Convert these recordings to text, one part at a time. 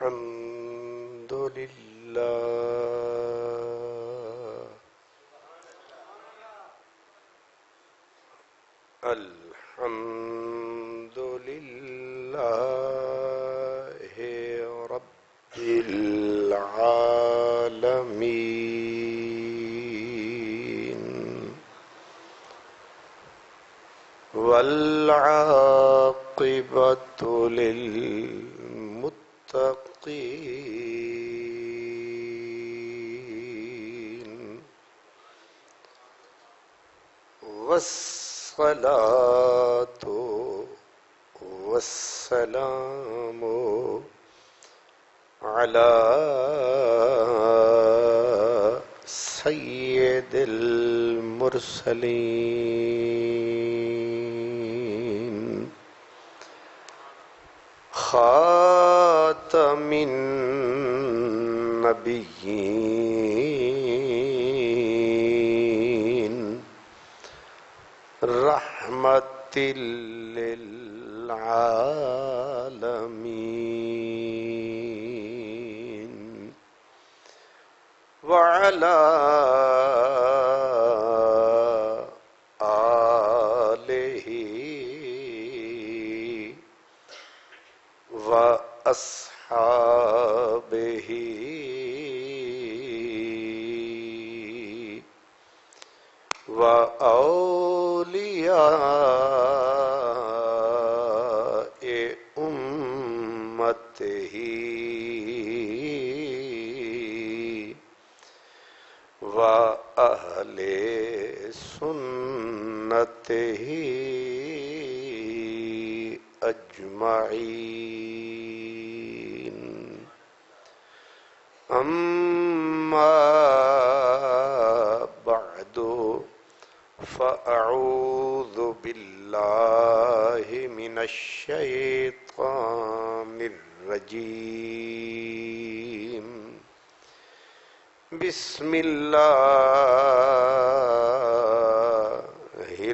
الحمد لله الحمد لله رب العالمين والعاقبة للمتقين والصلاة والسلام على سيد المرسلين خاتم النبيين رحمة للعالمين وعلى آله وأصحابه وأولياء أمته وأهل سنته أجمعين أما بعد فأعوذ بالله من الشيطان الرجيم بسم الله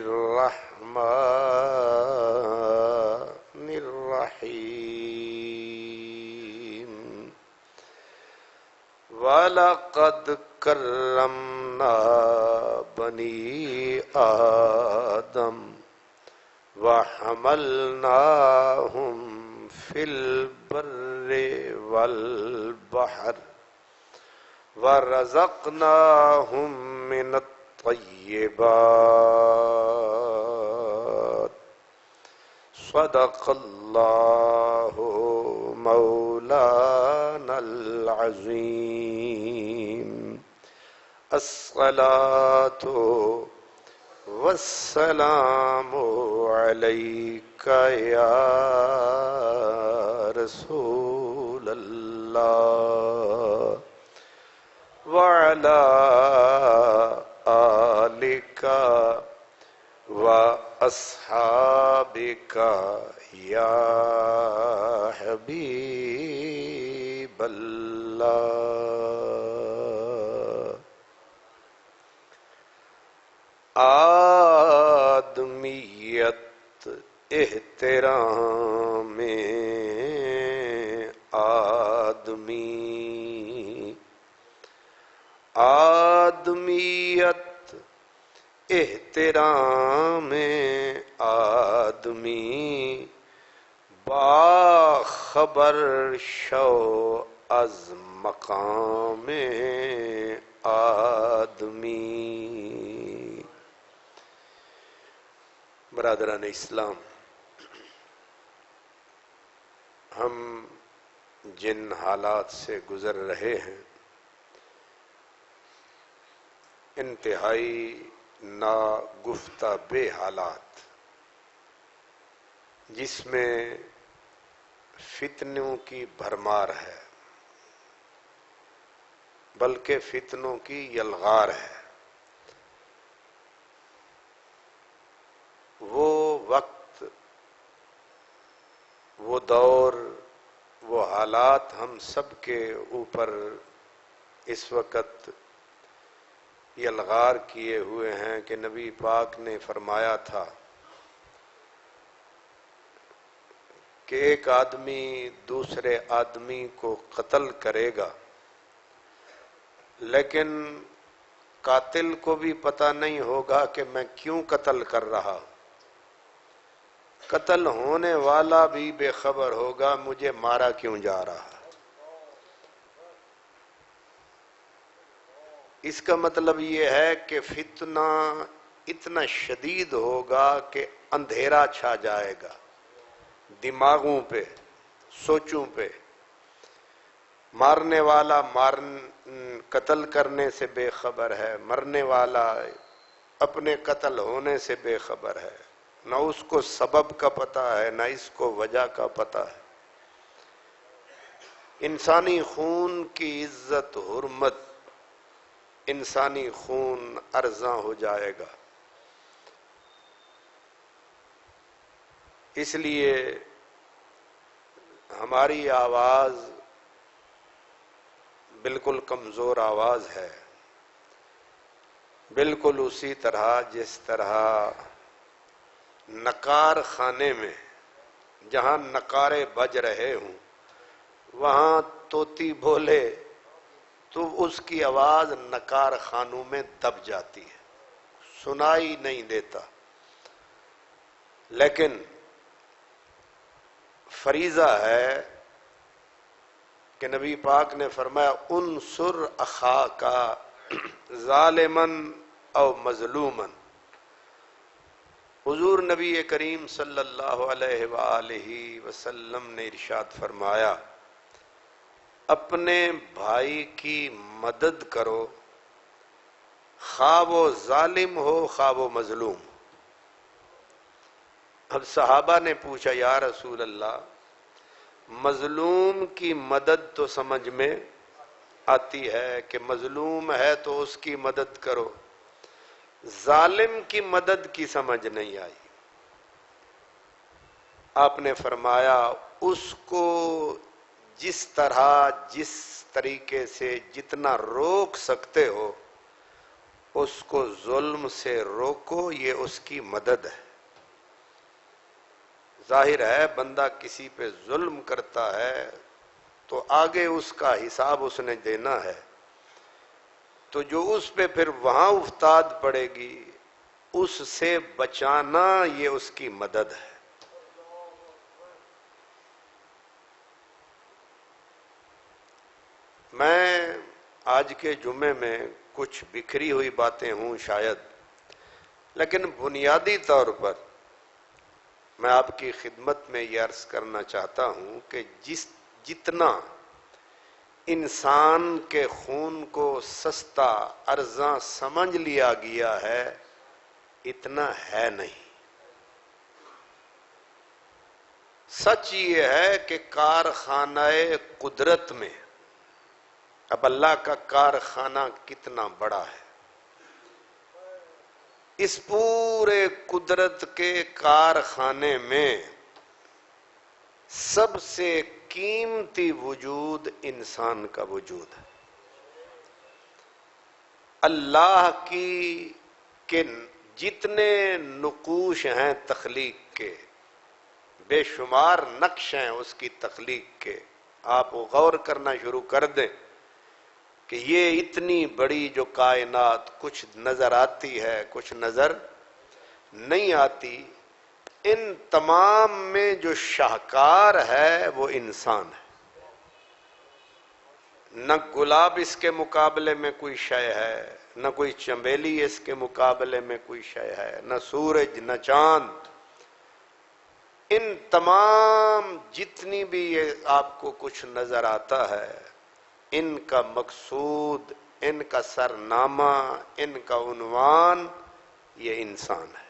الرحمن الرحيم وَلَقَدْ كَرَّمْنَا بَنِي آدَمَ وَحَمَلْنَاهُمْ فِي الْبَرِّ وَالْبَحْرِ وَرَزَقْنَاهُمْ مِنَ الطَّيِّبَاتِ صدق الله مولانا العظيم الصلاة والسلام عليك يا رسول الله وعلى آلك وأصحابك يا حبيب الله آدمیت احترام آدمی آدمیت احترام آدمی باخبر شو از مقام آدمی. برادران اسلام، ہم جن حالات سے گزر رہے ہیں انتہائی ناگفتہ بے حالات، جس میں فتنوں کی بھرمار ہے، بلکہ فتنوں کی یلغار ہے. وہ وقت، وہ دور، وہ حالات ہم سب کے اوپر اس وقت یلغار کیے ہوئے ہیں کہ نبی پاک نے فرمایا تھا کہ ایک آدمی دوسرے آدمی کو قتل کرے گا، لیکن قاتل کو بھی پتہ نہیں ہوگا کہ میں کیوں قتل کر رہا، قتل ہونے والا بھی بے خبر ہوگا مجھے مارا کیوں جا رہا۔ اس کا مطلب یہ ہے کہ فتنہ اتنا شدید ہوگا کہ اندھیرا چھا جائے گا دماغوں پہ، سوچوں پہ۔ مارنے والا قتل کرنے سے بے خبر ہے، مرنے والا اپنے قتل ہونے سے بے خبر ہے، نہ اس کو سبب کا پتہ ہے نہ اس کو وجہ کا پتہ ہے۔ انسانی خون کی عزت حرمت، انسانی خون ارزاں ہو جائے گا۔ اس لیے ہماری آواز بالکل کمزور آواز ہے، بالکل اسی طرح جس طرح نقار خانے میں جہاں نقارے بج رہے ہوں وہاں طوطی بولے تو اس کی آواز نقار خانوں میں دب جاتی ہے، سنائی نہیں دیتا۔ لیکن فریضہ ہے کہ نبی پاک نے فرمایا انصر اخاک ظالمن او مظلومن۔ حضور نبی کریم صلی اللہ علیہ وآلہ وسلم نے ارشاد فرمایا اپنے بھائی کی مدد کرو، خواہ وہ ظالم ہو خواہ وہ مظلوم۔ اب صحابہ نے پوچھا یا رسول اللہ مظلوم کی مدد تو سمجھ میں آتی ہے کہ مظلوم ہے تو اس کی مدد کرو، ظالم کی مدد کی سمجھ نہیں آئی۔ آپ نے فرمایا اس کو جس طرح جس طریقے سے جتنا روک سکتے ہو اس کو ظلم سے روکو، یہ اس کی مدد ہے۔ ظاہر ہے بندہ کسی پہ ظلم کرتا ہے تو آگے اس کا حساب اس نے دینا ہے، تو جو اس پہ پھر وہاں افتاد پڑے گی اس سے بچانا یہ اس کی مدد ہے۔ میں آج کے جمعے میں کچھ بکھری ہوئی باتیں ہوں شاید، لیکن بنیادی طور پر میں آپ کی خدمت میں یہ عرض کرنا چاہتا ہوں کہ جتنا انسان کے خون کو سستا ارزاں سمجھ لیا گیا ہے اتنا ہے نہیں۔ سچ یہ ہے کہ کارخانہ قدرت میں اب اللہ کا کارخانہ کتنا بڑا ہے، اس پورے قدرت کے کارخانے میں سب سے قیمتی وجود انسان کا وجود ہے۔ اللہ کی کے جتنے نقوش ہیں تخلیق کے، بے شمار نقش ہیں اس کی تخلیق کے، آپ غور کرنا شروع کر دیں کہ یہ اتنی بڑی جو کائنات کچھ نظر آتی ہے کچھ نظر نہیں آتی، ان تمام میں جو شاہکار ہے وہ انسان ہے۔ نہ گلاب اس کے مقابلے میں کوئی شے ہے، نہ کوئی چنبیلی اس کے مقابلے میں کوئی شے ہے، نہ سورج نہ چاند۔ ان تمام جتنی بھی یہ آپ کو کچھ نظر آتا ہے ان کا مقصود، ان کا سرنامہ، ان کا عنوان یہ انسان ہے۔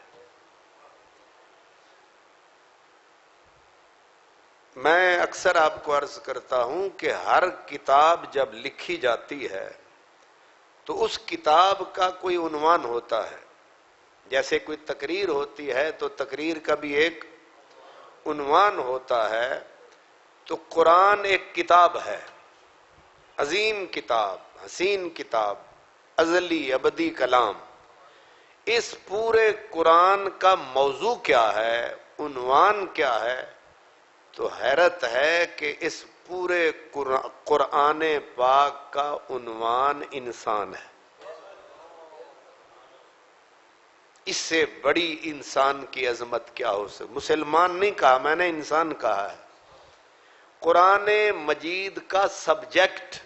میں اکثر آپ کو عرض کرتا ہوں کہ ہر کتاب جب لکھی جاتی ہے تو اس کتاب کا کوئی عنوان ہوتا ہے۔ جیسے کوئی تقریر ہوتی ہے تو تقریر کا بھی ایک عنوان ہوتا ہے۔ تو قرآن ایک کتاب ہے، عظیم کتاب، حسین کتاب، ازلی ابدی کلام۔ اس پورے قرآن کا موضوع کیا ہے، عنوان کیا ہے؟ تو حیرت ہے کہ اس پورے قرآن پاک کا عنوان انسان ہے. اس سے بڑی انسان کی عظمت کیا ہو سکتی؟ مسلمان نہیں کہا میں نے، انسان کہا ہے. قرآن مجید کا سبجیکٹ،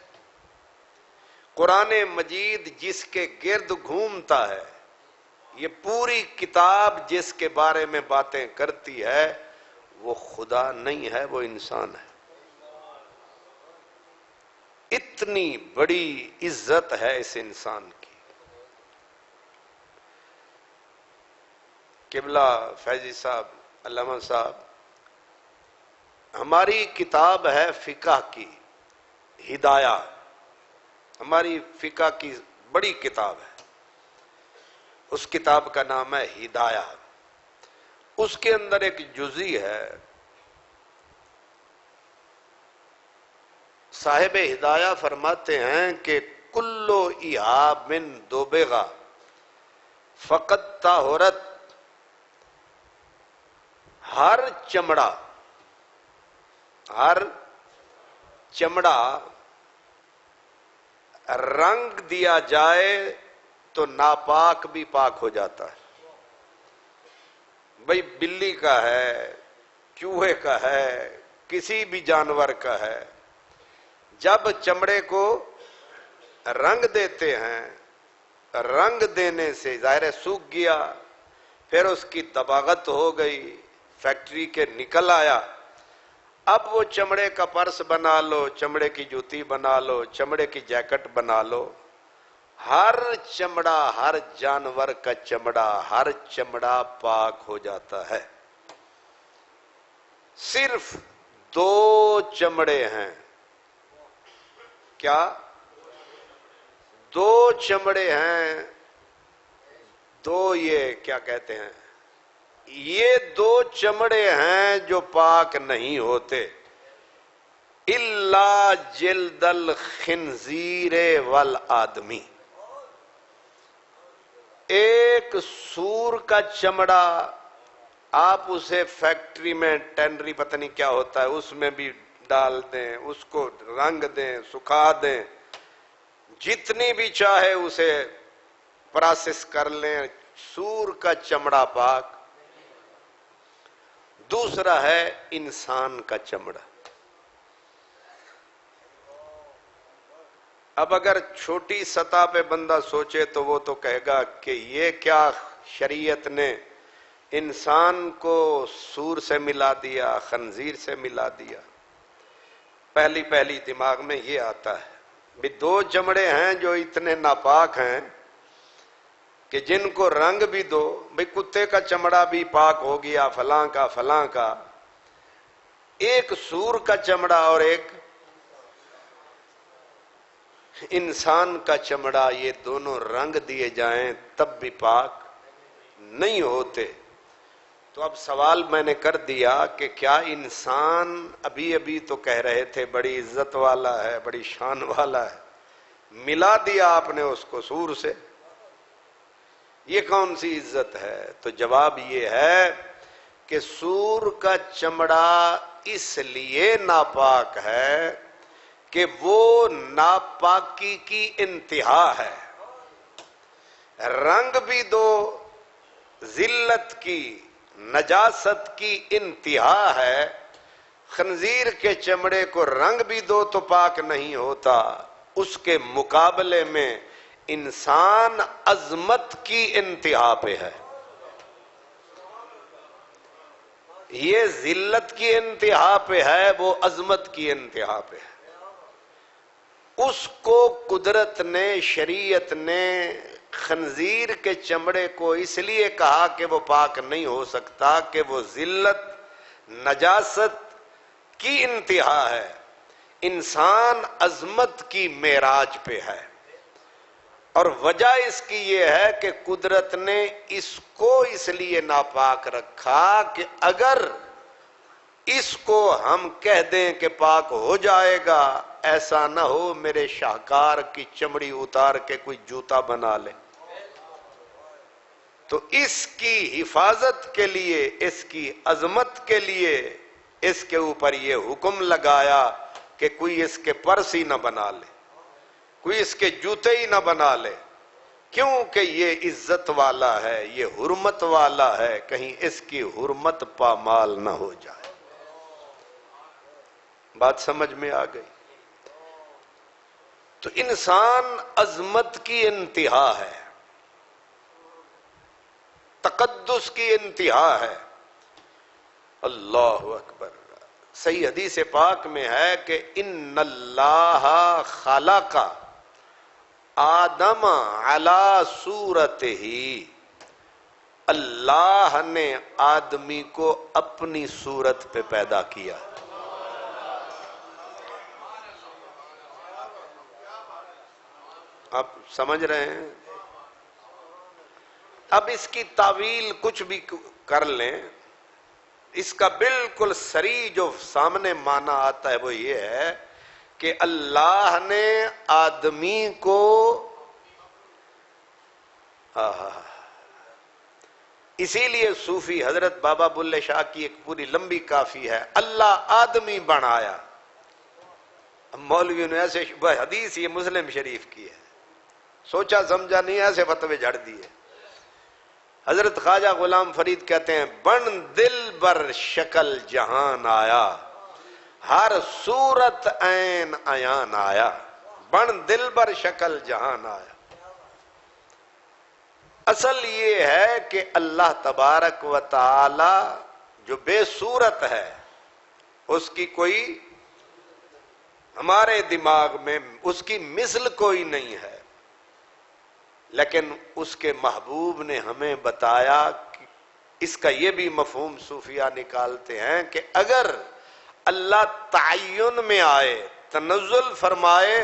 قرآن مجید جس کے گرد گھومتا ہے، یہ پوری کتاب جس کے بارے میں باتیں کرتی ہے، وہ خدا نہیں ہے، وہ انسان ہے. اتنی بڑی عزت ہے اس انسان کی. قبلہ فیضی صاحب، علامہ صاحب، ہماری کتاب ہے فقہ کی ہدایہ، ہماری فقہ کی بڑی کتاب ہے. اس کتاب کا نام ہے ہدایہ. اس کے اندر ایک جزی ہے، صاحب ہدایہ فرماتے ہیں کہ کلو ایہاب من دوبغا فقط طہرت، ہر چمڑا رنگ دیا جائے تو ناپاک بھی پاک ہو جاتا ہے. بھئی بلی کا ہے، چوہے کا ہے، کسی بھی جانور کا ہے، جب چمڑے کو رنگ دیتے ہیں، رنگ دینے سے ظاہر سوکھ گیا، پھر اس کی دباغت ہو گئی، فیکٹری کے نکل آیا، اب وہ چمڑے کا پرس بنا لو، چمڑے کی جوتی بنا لو، چمڑے کی جیکٹ بنا لو، ہر چمڑا، ہر جانور کا چمڑا، ہر چمڑا پاک ہو جاتا ہے. صرف 2 چمڑے ہیں. کیا؟ 2 چمڑے ہیں. 2 یہ کیا کہتے ہیں، یہ 2 چمڑے ہیں جو پاک نہیں ہوتے. الا جلد الخنزیر والآدمی. ایک سور کا چمڑا آپ اسے فیکٹری میں ٹینری پتہ نہیں کیا ہوتا ہے، اس میں بھی ڈال دیں، اس کو رنگ دیں، سکھا دیں، جتنی بھی چاہے اسے پروسیس کر لیں، سور کا چمڑا پاک. دوسرا ہے انسان کا چمڑا. اب اگر چھوٹی سطح پہ بندہ سوچے تو وہ تو کہے گا کہ یہ کیا شریعت نے انسان کو سور سے ملا دیا، خنزیر سے ملا دیا. پہلی دماغ میں یہ آتا ہے بھی 2 چمڑے ہیں جو اتنے ناپاک ہیں کہ جن کو رنگ بھی دو، بھئی کتے کا چمڑا بھی پاک ہو گیا، فلاں کا، ایک سور کا چمڑا اور ایک انسان کا چمڑا، یہ دونوں رنگ دیے جائیں تب بھی پاک نہیں ہوتے. تو اب سوال میں نے کر دیا کہ کیا انسان، ابھی تو کہہ رہے تھے بڑی عزت والا ہے، بڑی شان والا ہے، ملا دیا آپ نے اس کو سور سے، یہ کون سی عزت ہے؟ تو جواب یہ ہے کہ سور کا چمڑا اس لیے ناپاک ہے کہ وہ ناپاکی کی انتہا ہے. رنگ بھی دو، ذلت کی، نجاست کی انتہا ہے. خنزیر کے چمڑے کو رنگ بھی دو تو پاک نہیں ہوتا. اس کے مقابلے میں انسان عظمت کی انتہا پہ ہے. یہ ذلت کی انتہا پہ ہے، وہ عظمت کی انتہا پہ ہے. اس کو قدرت نے، شریعت نے خنزیر کے چمڑے کو اس لیے کہا کہ وہ پاک نہیں ہو سکتا کہ وہ ذلت، نجاست کی انتہا ہے. انسان عظمت کی معراج پہ ہے، اور وجہ اس کی یہ ہے کہ قدرت نے اس کو اس لیے ناپاک رکھا کہ اگر اس کو ہم کہہ دیں کہ پاک ہو جائے گا، ایسا نہ ہو میرے شاہکار کی چمڑی اتار کے کوئی جوتا بنا لے. تو اس کی حفاظت کے لیے، اس کی عظمت کے لیے اس کے اوپر یہ حکم لگایا کہ کوئی اس کے پرس ہی نہ بنا لے، کوئی اس کے جوتے ہی نہ بنا لے، کیونکہ یہ عزت والا ہے، یہ حرمت والا ہے، کہیں اس کی حرمت پامال نہ ہو جائے۔ بات سمجھ میں آ گئی؟ تو انسان عظمت کی انتہا ہے، تقدس کی انتہا ہے۔ اللہ اکبر۔ صحیح حدیث پاک میں ہے کہ ان اللہ خلق آدم علی صورتہ، اللہ نے آدمی کو اپنی صورت پہ پیدا کیا۔ آپ سمجھ رہے ہیں؟ اب اس کی تعویل کچھ بھی کر لیں، اس کا بالکل صریح جو سامنے معنی آتا ہے وہ یہ ہے کہ اللہ نے آدمی کو اسی لیے صوفی حضرت بابا بلے شاہ کی ایک پوری لمبی کافی ہے، اللہ آدمی بنایا۔ مولویوں نے ایسے حدیث یہ مسلم شریف کی ہے، سوچا سمجھا نہیں، ایسے فتوے جھڑ دیے۔ حضرت خواجہ غلام فرید کہتے ہیں بن دل بر شکل جہان آیا، ہر صورت عین عیان آیا، بن دل بر شکل جہان آیا۔ اصل یہ ہے کہ اللہ تبارک و تعالی جو بے صورت ہے، اس کی کوئی ہمارے دماغ میں اس کی مثل کوئی نہیں ہے، لیکن اس کے محبوب نے ہمیں بتایا کہ اس کا یہ بھی مفہوم صوفیہ نکالتے ہیں کہ اگر اللہ تعین میں آئے، تنزل فرمائے،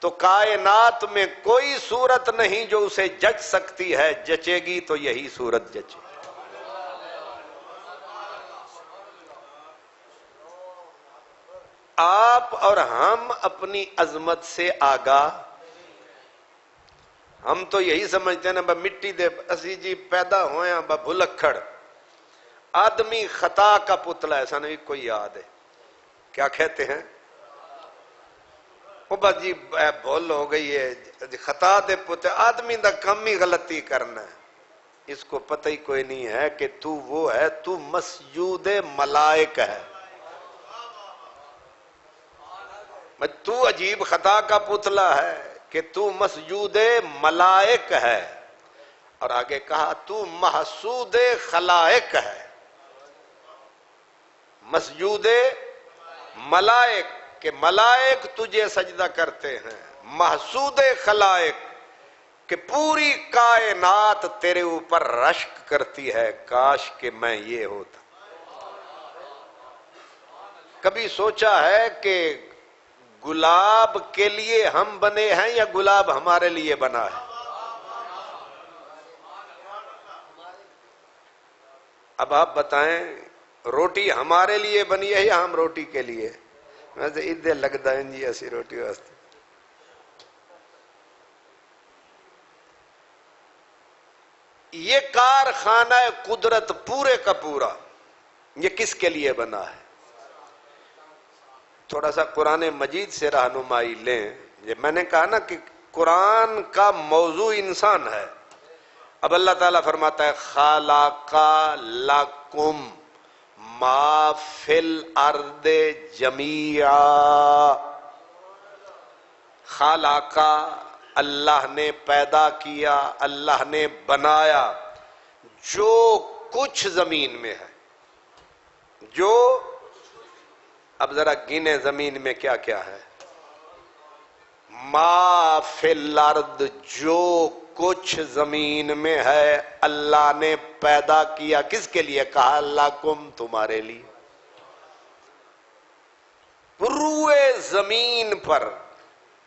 تو کائنات میں کوئی صورت نہیں جو اسے جچ سکتی ہے، جچے گی تو یہی صورت جچے گی۔ آپ اور ہم اپنی عظمت سے آگاہ، ہم تو یہی سمجھتے ہیں نا مٹی دے اسی جی پیدا ہوئے ہیں بھلکھڑ، آدمی خطا کا پتلا، ایسا نہیں کوئی یاد ہے کیا کہتے ہیں وہ بس جی بھول ہو گئی ہے، خطا دے پتلا، آدمی دا کم ہی غلطی کرنا ہے، اس کو پتہ ہی کوئی نہیں ہے کہ تو وہ ہے، تو مسجود ملائک ہے، تو عجیب خطا کا پتلا ہے کہ تو مسجود ملائک ہے، اور آگے کہا تو محسود خلائق ہے، مسجود ملائک کہ ملائک تجھے سجدہ کرتے ہیں، محسود خلائق کہ پوری کائنات تیرے اوپر رشک کرتی ہے، کاش کہ میں یہ ہوتا۔ کبھی سوچا ہے کہ گلاب کے لیے ہم بنے ہیں یا گلاب ہمارے لیے بنا ہے؟ اب آپ بتائیں، روٹی ہمارے لیے بنی ہے یا ہم روٹی کے لیے؟ ویسے ادھر لگتا ہے جی ایسی روٹی واسطے۔ یہ کارخانہ قدرت پورے کا پورا یہ کس کے لیے بنا ہے؟ تھوڑا سا قرآن مجید سے رہنمائی لیں۔ یہ میں نے کہا نا کہ قرآن کا موضوع انسان ہے۔ اب اللہ تعالیٰ فرماتا ہے خَلَقَ لَكُم مَا فِي الْأَرْضِ جَمِيعًا، خَلَقَ اللہ نے پیدا کیا، اللہ نے بنایا جو کچھ زمین میں ہے، جو اب ذرا گنے زمین میں کیا کیا ہے؟ ما فی الارض جو کچھ زمین میں ہے اللہ نے پیدا کیا، کس کے لیے؟ کہا لکم تمہارے لیے۔ روئے زمین پر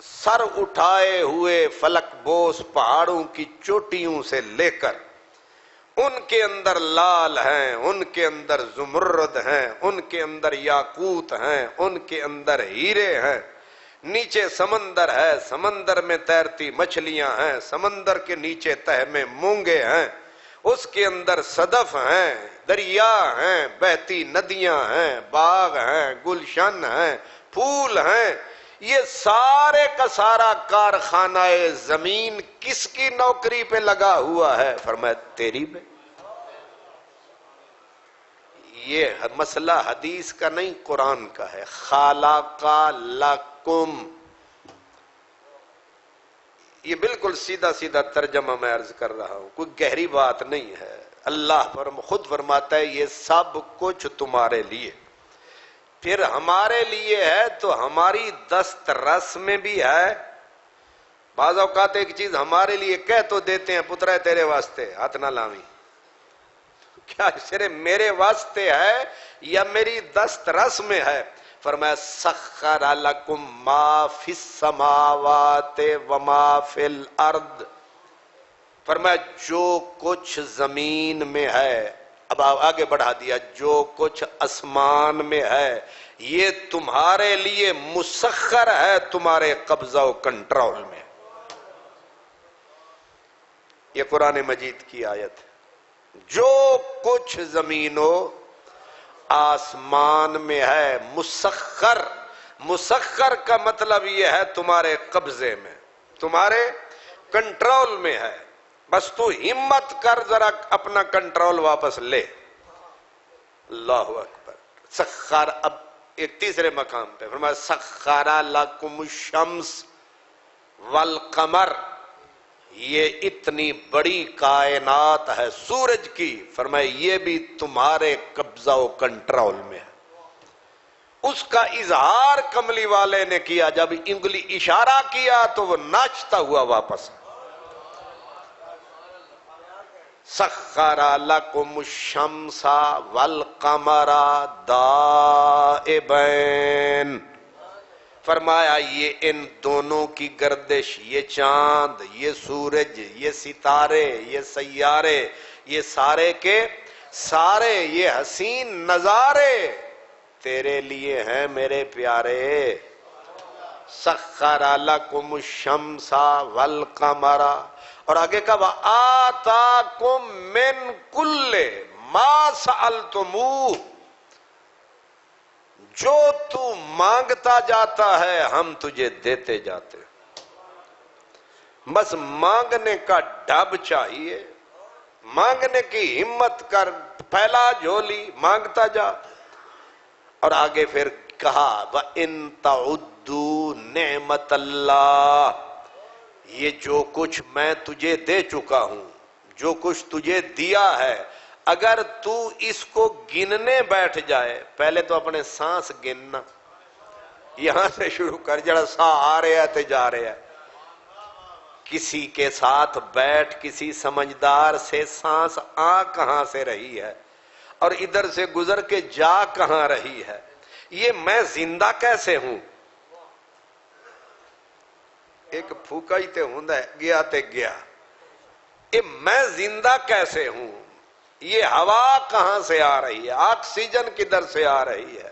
سر اٹھائے ہوئے فلک بوس پہاڑوں کی چوٹیوں سے لے کر ان کے اندر لال ہیں، ان کے اندر زمرد ہیں، ان کے اندر یاقوت ہیں، ان کے اندر ہیرے ہیں، نیچے سمندر ہے، سمندر میں تیرتی مچھلیاں ہیں، سمندر کے نیچے تہ میں مونگے ہیں، اس کے اندر صدف ہیں، دریا ہیں، بہتی ندیاں ہیں، باغ ہیں، گلشن ہیں، پھول ہیں. یہ سارے کا سارا کارخانہ زمین کس کی نوکری پہ لگا ہوا ہے؟ فرمایا تیری پہ. یہ مسئلہ حدیث کا نہیں، قرآن کا ہے. خالق لکم، یہ بالکل سیدھا سیدھا ترجمہ میں عرض کر رہا ہوں، کوئی گہری بات نہیں ہے. اللہ خود فرماتا ہے یہ سب کچھ تمہارے لیے. پھر ہمارے لیے ہے تو ہماری دست رس میں بھی ہے. بعض اوقات ایک چیز ہمارے لیے کہہ تو دیتے ہیں، پترا ہے تیرے واسطے، ہاتھ نہ لاویں. کیا صرف میرے واسطے ہے یا میری دست رس میں ہے؟ فرمایا سخر لکم ما فی السماوات وما فی الارض. فرمایا جو کچھ زمین میں ہے، اب آگے بڑھا دیا، جو کچھ آسمان میں ہے یہ تمہارے لیے مسخر ہے، تمہارے قبضہ و کنٹرول میں. یہ قرآن مجید کی آیت ہے. جو کچھ زمین و آسمان میں ہے مسخر. مسخر کا مطلب یہ ہے تمہارے قبضے میں، تمہارے کنٹرول میں ہے. بس تو ہمت کر ذرا اپنا کنٹرول واپس لے. اللہ اکبر. سخر، اب ایک تیسرے مقام پہ فرمایا سخر لکم الشمس والقمر. یہ اتنی بڑی کائنات ہے سورج کی، فرمایا یہ بھی تمہارے قبضہ و کنٹرول میں ہے. اس کا اظہار کملی والے نے کیا، جب انگلی اشارہ کیا تو وہ ناچتا ہوا واپس. سخر لکم الشمس والقمر دائبین. فرمایا یہ ان دونوں کی گردش، یہ چاند، یہ سورج، یہ ستارے، یہ سیارے، یہ سارے کے سارے یہ حسین نظارے تیرے لیے ہیں میرے پیارے. سخر لکم الشمس والقمر. اور آگے کا وآتاکم من کل ما سألتموہ. جو تو مانگتا جاتا ہے ہم تجھے دیتے جاتے. بس مانگنے کا ڈب چاہیے، مانگنے کی ہمت کر، پھیلا جھولی، مانگتا جا. اور آگے پھر کہا وَإِن تَعُدُّوا نِعْمَةَ اللَّهِ. یہ جو کچھ میں تجھے دے چکا ہوں، جو کچھ تجھے دیا ہے، اگر تو اس کو گننے بیٹھ جائے، پہلے تو اپنے سانس گننا، یہاں سے شروع کر، جڑا سا آ رہا ہے تے جا رہا ہے. کسی کے ساتھ بیٹھ، کسی سمجھدار سے سانس آ کہاں سے رہی ہے اور ادھر سے گزر کے جا کہاں رہی ہے. یہ میں زندہ کیسے ہوں؟ ایک پھوکا ہی تے ہوں گیا تے گیا. یہ میں زندہ کیسے ہوں؟ یہ ہوا کہاں سے آ رہی ہے؟ آکسیجن کدھر سے آ رہی ہے؟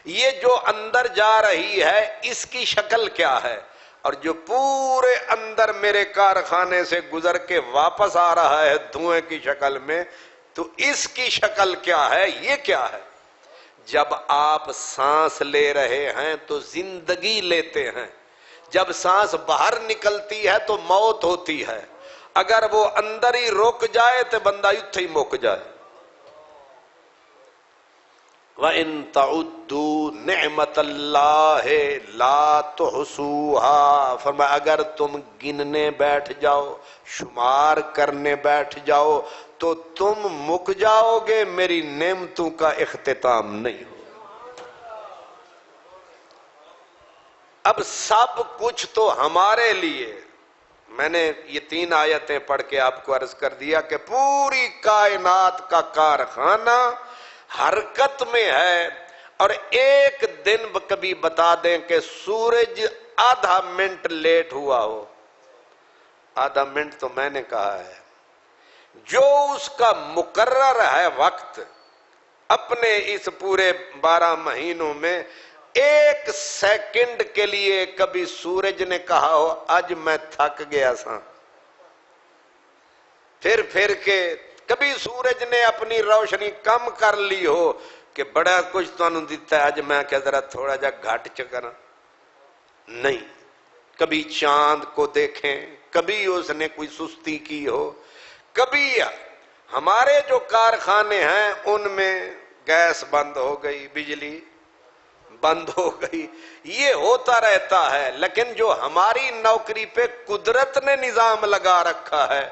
یہ جو اندر جا رہی ہے اس کی شکل کیا ہے؟ اور جو پورے اندر میرے کارخانے سے گزر کے واپس آ رہا ہے دھوئیں کی شکل میں، تو اس کی شکل کیا ہے؟ یہ کیا ہے؟ جب آپ سانس لے رہے ہیں تو زندگی لیتے ہیں، جب سانس باہر نکلتی ہے تو موت ہوتی ہے. اگر وہ اندر ہی رک جائے تو بندہ اتھے ہی مک جائے. وَإِن تَعُدُّوا نِعْمَةَ اللَّهِ لَا تُحْصُوهَا. فرمایا اگر تم گننے بیٹھ جاؤ، شمار کرنے بیٹھ جاؤ تو تم مک جاؤ گے، میری نعمتوں کا اختتام نہیں ہو. اب سب کچھ تو ہمارے لیے. میں نے یہ 3 آیتیں پڑھ کے آپ کو عرض کر دیا کہ پوری کائنات کا کارخانہ حرکت میں ہے. اور ایک دن کبھی بتا دیں کہ سورج آدھا منٹ لیٹ ہوا ہو، آدھا منٹ تو میں نے کہا ہے، جو اس کا مقرر ہے وقت اپنے اس پورے 12 مہینوں میں، ایک سیکنڈ کے لیے کبھی سورج نے کہا ہو آج میں تھک گیا سا، پھر کے کبھی سورج نے اپنی روشنی کم کر لی ہو کہ بڑا کچھ تانوں دیتا ہے اج میں کہ ذرا تھوڑا جا گھٹ چکرا نہیں. کبھی چاند کو دیکھیں، کبھی اس نے کوئی سستی کی ہو، کبھی ہمارے جو کارخانے ہیں ان میں گیس بند ہو گئی، بجلی بند ہو گئی، یہ ہوتا رہتا ہے. لیکن جو ہماری نوکری پہ قدرت نے نظام لگا رکھا ہے،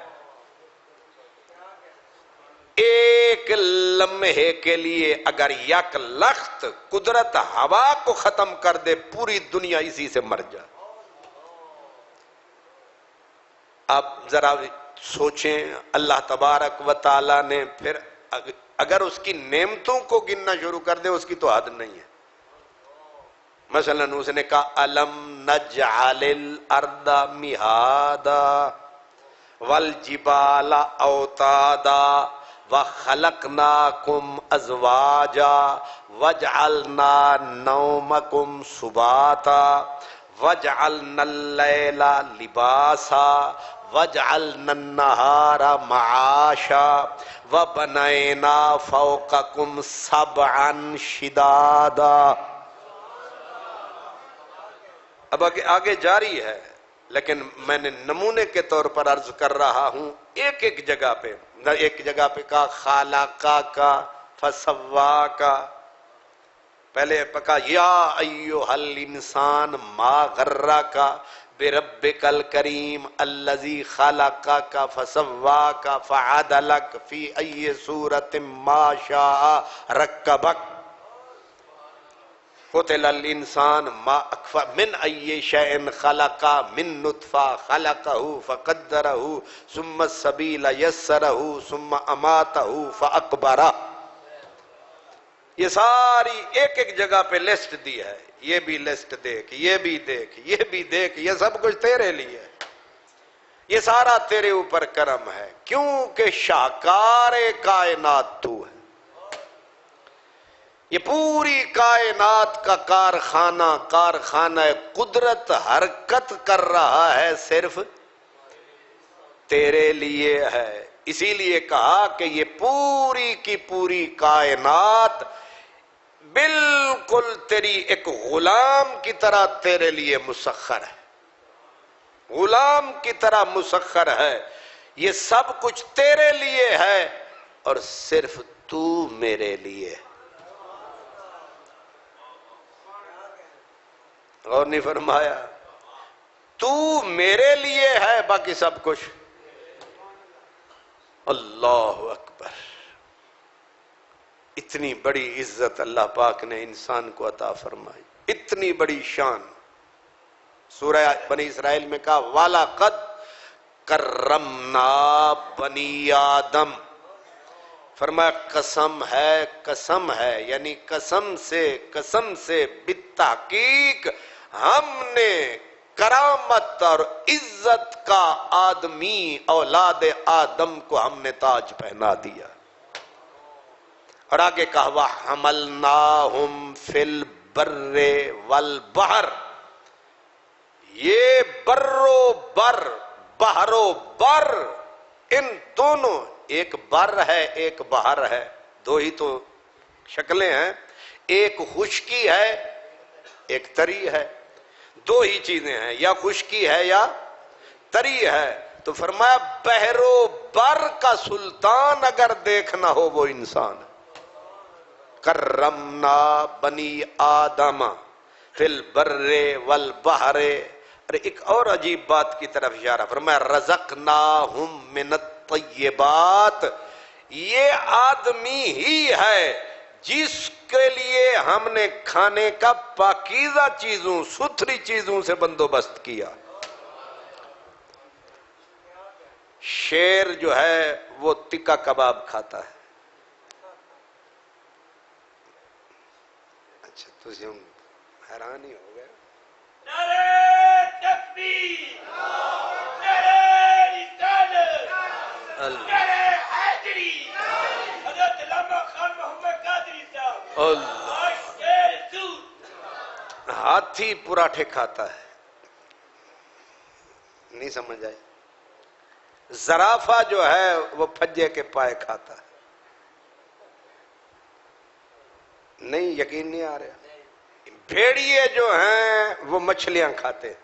ایک لمحے کے لیے اگر یک لخت قدرت ہوا کو ختم کر دے پوری دنیا اسی سے مر جائے. اب ذرا سوچیں اللہ تبارک و تعالی نے پھر اگر اس کی نعمتوں کو گننا شروع کر دے اس کی تو حد نہیں ہے. مثلا اس نے کہا الم نجعل الارض مہادا والجبال اوتادا وخلقناکم ازواجا وجعلنا نومکم سباتا وجعلنا اللیل لباسا وجعلنا النہار معاشا وبنینا فوقکم سبعا شدادا. اب آگے جاری ہے لیکن میں نے نمونے کے طور پر عرض کر رہا ہوں. ایک ایک جگہ پہ کہا خالقا کا فسوا کا، پہلے پکا یا ایھا الانسان ما غرک بربک الکریم الذی خلقک فسواک فعدلک فی ای صورت ما شاء رکبک قتل الانسان ما اکفر من ای شیء خلق من نطفہ خلقہ فقدرہ ثم السبیل یسرہ ثم اماتہ فاقبرہ. یہ ساری ایک ایک جگہ پہ لسٹ دی ہے. یہ بھی لسٹ دیکھ، یہ بھی دیکھ، یہ بھی دیکھ، یہ سب کچھ تیرے لیے ہے، یہ سارا تیرے اوپر کرم ہے کیونکہ شاہکار کائنات تو ہے. یہ پوری کائنات کا کارخانہ قدرت حرکت کر رہا ہے صرف تیرے لیے ہے. اسی لیے کہا کہ یہ پوری کی پوری کائنات بالکل تیری ایک غلام کی طرح تیرے لیے مسخر ہے، غلام کی طرح مسخر ہے. یہ سب کچھ تیرے لیے ہے اور صرف تو میرے لیے ہے. اور نہیں فرمایا تو میرے لیے ہے باقی سب کچھ. اللہ اکبر. اتنی بڑی عزت اللہ پاک نے انسان کو عطا فرمائی، اتنی بڑی شان. سورہ بنی اسرائیل میں کہا وَلَقَدْ كَرَّمْنَا بَنِي آدم، فرمایا قسم ہے یعنی قسم سے بالتحقیق ہم نے کرامت اور عزت کا آدمی اولاد آدم کو ہم نے تاج پہنا دیا. اور آگے کہا وَحَمَلْنَاهُمْ فِي الْبَرِّ وَالْبَحْرِ. یہ بر و بر ان دونوں، ایک بر ہے ایک بحر ہے، دو ہی تو شکلیں ہیں، ایک خشکی ہے ایک تری ہے، دو ہی چیزیں ہیں، یا خشکی ہے یا تری ہے. تو فرمایا بحر و بر کا سلطان اگر دیکھنا ہو وہ انسان. کرمنا بنی آدم فی البر والبحر. اور ایک اور عجیب بات کی طرف اشارہ فرمایا رزقناہم من الطیبات. یہ آدمی ہی ہے جس کے لیے ہم نے کھانے کا پاکیزہ چیزوں ستھری چیزوں سے بندوبست کیا. شیر جو ہے وہ تکا کباب کھاتا ہے. اچھا تجھے حیران ہی ہو گئے. نعرہ تکبیر، نعرہ رسالت، نعرہ حیدری، حضرت علامہ خان محمد قادری صاحب. اللہ شیر سود. ہاتھی پراٹھے کھاتا ہے. نہیں سمجھ آئی؟ زرافہ جو ہے وہ پھجے کے پائے کھاتا ہے. نہیں یقین نہیں آ رہا. بھیڑیے جو ہیں وہ مچھلیاں کھاتے ہیں,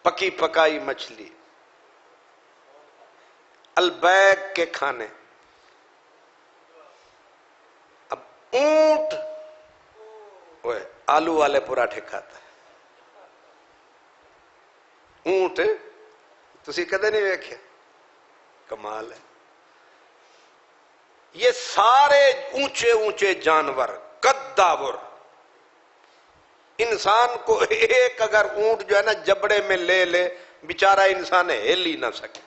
پکی پکائی مچھلی. البیک کے کھانے. اب اونٹ وہ آلو والے پراٹھے کھاتا ہے. اونٹ تسی کدے نہیں ویکھیا؟ کمال ہے. یہ سارے اونچے اونچے جانور قداور, انسان کو ایک اگر اونٹ جو ہے نا جبڑے میں لے لے بیچارہ انسان ہل ہی نہ سکے.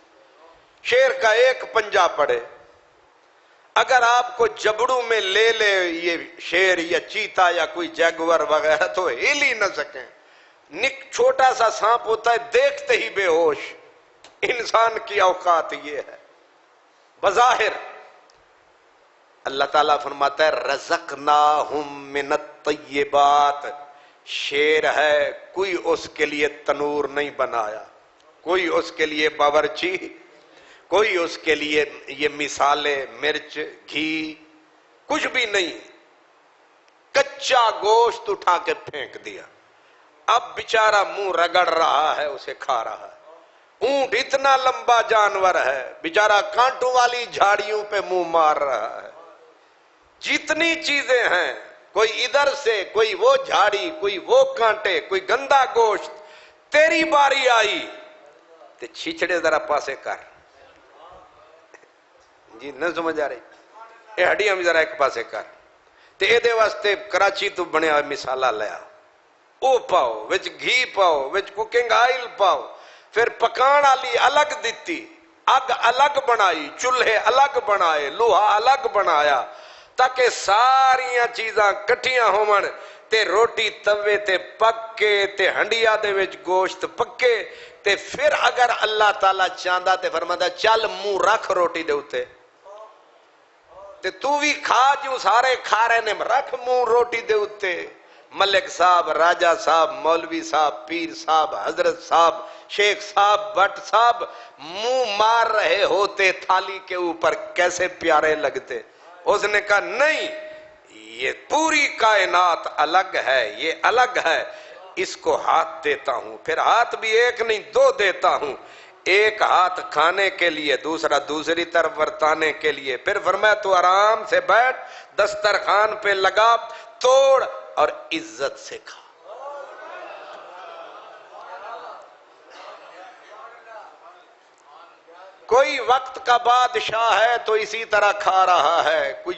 شیر کا ایک پنجہ پڑے, اگر آپ کو جبڑوں میں لے لے یہ شیر یا چیتا یا کوئی جیگور وغیرہ تو ہل ہی نہ سکیں. چھوٹا سا سانپ ہوتا ہے دیکھتے ہی بے ہوش. انسان کی اوقات یہ ہے. بظاہر اللہ تعالیٰ فرماتا ہے رزقناہم من الطیبات. شیر ہے, کوئی اس کے لیے تنور نہیں بنایا, کوئی اس کے لیے باورچی, کوئی اس کے لیے یہ مثالے مرچ گھی کچھ بھی نہیں. کچا گوشت اٹھا کے پھینک دیا, اب بیچارہ منہ رگڑ رہا ہے, اسے کھا رہا ہے. اونٹ اتنا لمبا جانور ہے, بیچارہ کانٹوں والی جھاڑیوں پہ منہ مار رہا ہے. جتنی چیزیں ہیں, کوئی ادھر سے, کوئی وہ جھاڑی, کوئی وہ کانٹے, کوئی گندا گوشت. تیری باری آئی تے چھچڑے ذرا پاسے کر. جی نہ سمجھ آ رہی؟ یہ ہڈیاں بھی ذرا ایک پاسے کر. تے اے دے واسطے کراچی تو بنیا مثالہ لیا, او پاؤ وچ گھی پاؤ, وچ کوکنگ آئل پاؤ, پھر پکان والی الگ دیتی, اگ الگ بنائی, چولہے الگ بنائے, لوہا الگ بنایا, تاکہ ساریاں چیزاں کٹھیاں ہون تے روٹی توے تے پکے تے ہنڈیا دے وچ گوشت پکے. تے پھر اگر اللہ تعالیٰ چاہندا تے فرماتا چل منہ رکھ روٹی دے اوتے, تے تو بھی کھا جو سارے کھا رہے نے, رکھ منہ روٹی دے اوتے. ملک صاحب, راجہ صاحب, مولوی صاحب, پیر صاحب, حضرت صاحب, شیخ صاحب, بٹ صاحب منہ مار رہے ہوتے تھالی کے اوپر, کیسے پیارے لگتے. اس نے کہا نہیں, یہ پوری کائنات الگ ہے, یہ الگ ہے, اس کو ہاتھ دیتا ہوں. پھر ہاتھ بھی ایک نہیں دو دیتا ہوں, ایک ہاتھ کھانے کے لیے, دوسرا دوسری طرف ورتانے کے لیے. پھر فرمایا تو آرام سے بیٹھ, دسترخوان پہ لگا, توڑ اور عزت سے کھا. کوئی وقت کا بادشاہ ہے تو اسی طرح کھا رہا ہے, کوئی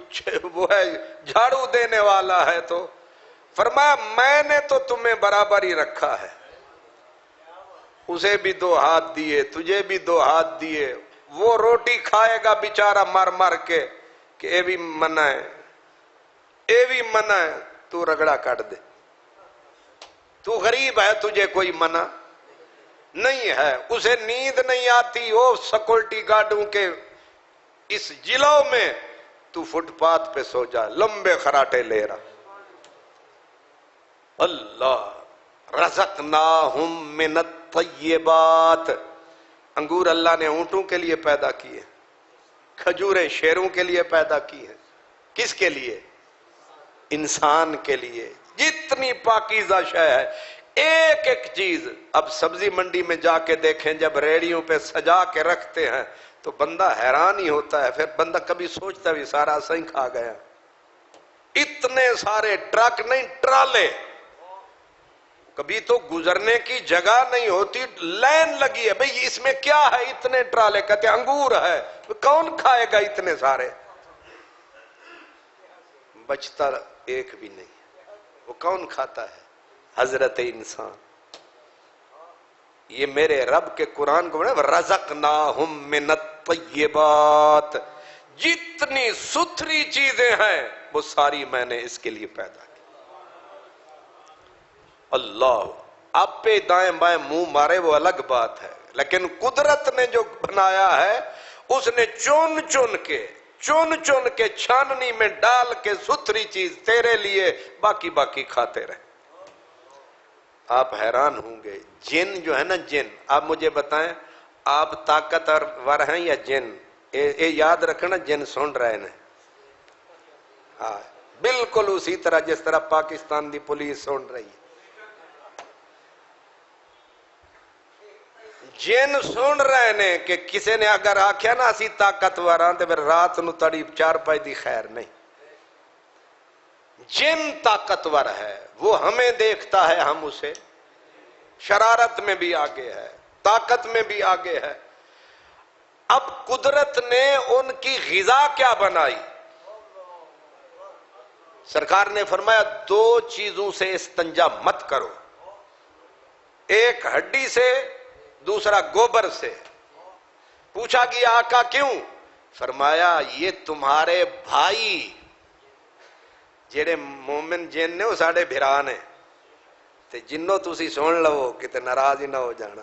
وہ ہے جھاڑو دینے والا ہے تو فرمایا میں نے تو تمہیں برابر ہی رکھا ہے. اسے بھی 2 ہاتھ دیے, تجھے بھی 2 ہاتھ دیے. وہ روٹی کھائے گا بیچارہ مر مر کے کہ اے بھی منع ہے, اے بھی منع ہے, تو رگڑا کاٹ دے. تو غریب ہے, تجھے کوئی منع نہیں ہے. اسے نیند نہیں آتی, وہ سیکورٹی گارڈوں کے اس جلوں میں, تو فٹ پاتھ پہ سو جا, لمبے خراٹے لے رہا. اللہ رزقناہم من الطیبات. انگور اللہ نے اونٹوں کے لیے پیدا کیے, کھجوریں شیروں کے لیے پیدا کی ہیں. کس کے لیے؟ انسان کے لیے. جتنی پاکیزہ شے ہے, ایک ایک چیز. اب سبزی منڈی میں جا کے دیکھیں, جب ریڑیوں پہ سجا کے رکھتے ہیں تو بندہ حیران ہی ہوتا ہے. پھر بندہ کبھی سوچتا بھی سارا صحیح کھا گیا. اتنے سارے ٹرک نہیں, ٹرالے. کبھی تو گزرنے کی جگہ نہیں ہوتی, لائن لگی ہے, بھئی اس میں کیا ہے اتنے ٹرالے. کہتے انگور ہے. کون کھائے گا اتنے سارے؟ بچتا ایک بھی نہیں. وہ کون کھاتا ہے؟ حضرت انسان. یہ میرے رب کے قرآن کو رزقناہم من الطیبات. جتنی ستھری چیزیں ہیں وہ ساری میں نے اس کے لیے پیدا کی. اللہ آپ پہ دائیں بائیں منہ مارے وہ الگ بات ہے, لیکن قدرت نے جو بنایا ہے اس نے چن چن کے چھاننی میں ڈال کے ستھری چیز تیرے لیے, باقی کھاتے رہے. آپ حیران ہوں گے, جن جو ہے نا جن, آپ مجھے بتائیں آپ طاقتور ہیں یا جن؟ یہ یاد رکھنا، جن سن رہے ہیں. ہاں بالکل اسی طرح جس طرح پاکستان دی پولیس سن رہی ہے. جن سن رہے ہیں کہ کسی نے اگر آخیا نا اسی طاقتور ہاں تو پھر رات نو تڑی چار پائی دی خیر نہیں. جن طاقتور ہے، وہ ہمیں دیکھتا ہے، ہم اسے. شرارت میں بھی آگے ہے، طاقت میں بھی آگے ہے. اب قدرت نے ان کی غذا کیا بنائی؟ سرکار نے فرمایا 2 چیزوں سے استنجا مت کرو، ایک ہڈی سے، دوسرا گوبر سے. پوچھا کہ آقا کیوں؟ فرمایا یہ تمہارے بھائی جڑے مومن جن نے وہ ساڑھے بھرا نے، تے جنوں تسی سن لو کتے ناراض ہی نہ ہو جانا.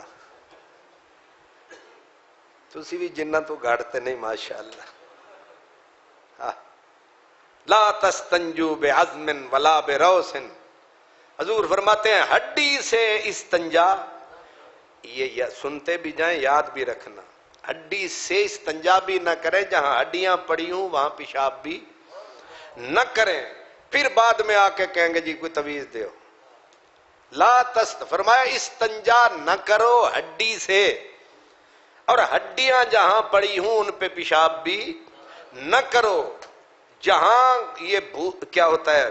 تسی بھی جنہ تو گھڑتے نہیں ماشاءاللہ. لا تستنجو بعظم ولا بروس. حضور فرماتے ہیں ہڈی سے استنجا، یہ سنتے بھی جائیں، یاد بھی رکھنا. ہڈی سے استنجا بھی نہ کریں، جہاں ہڈیاں پڑی ہوں وہاں پیشاب بھی نہ کریں. پھر بعد میں آ کے کہیں گے جی کوئی تویز دیو. لا فرمایا استنجا نہ کرو ہڈی سے، اور ہڈیاں جہاں پڑی ہوں ان پہ پیشاب بھی نہ کرو. جہاں یہ کیا ہوتا ہے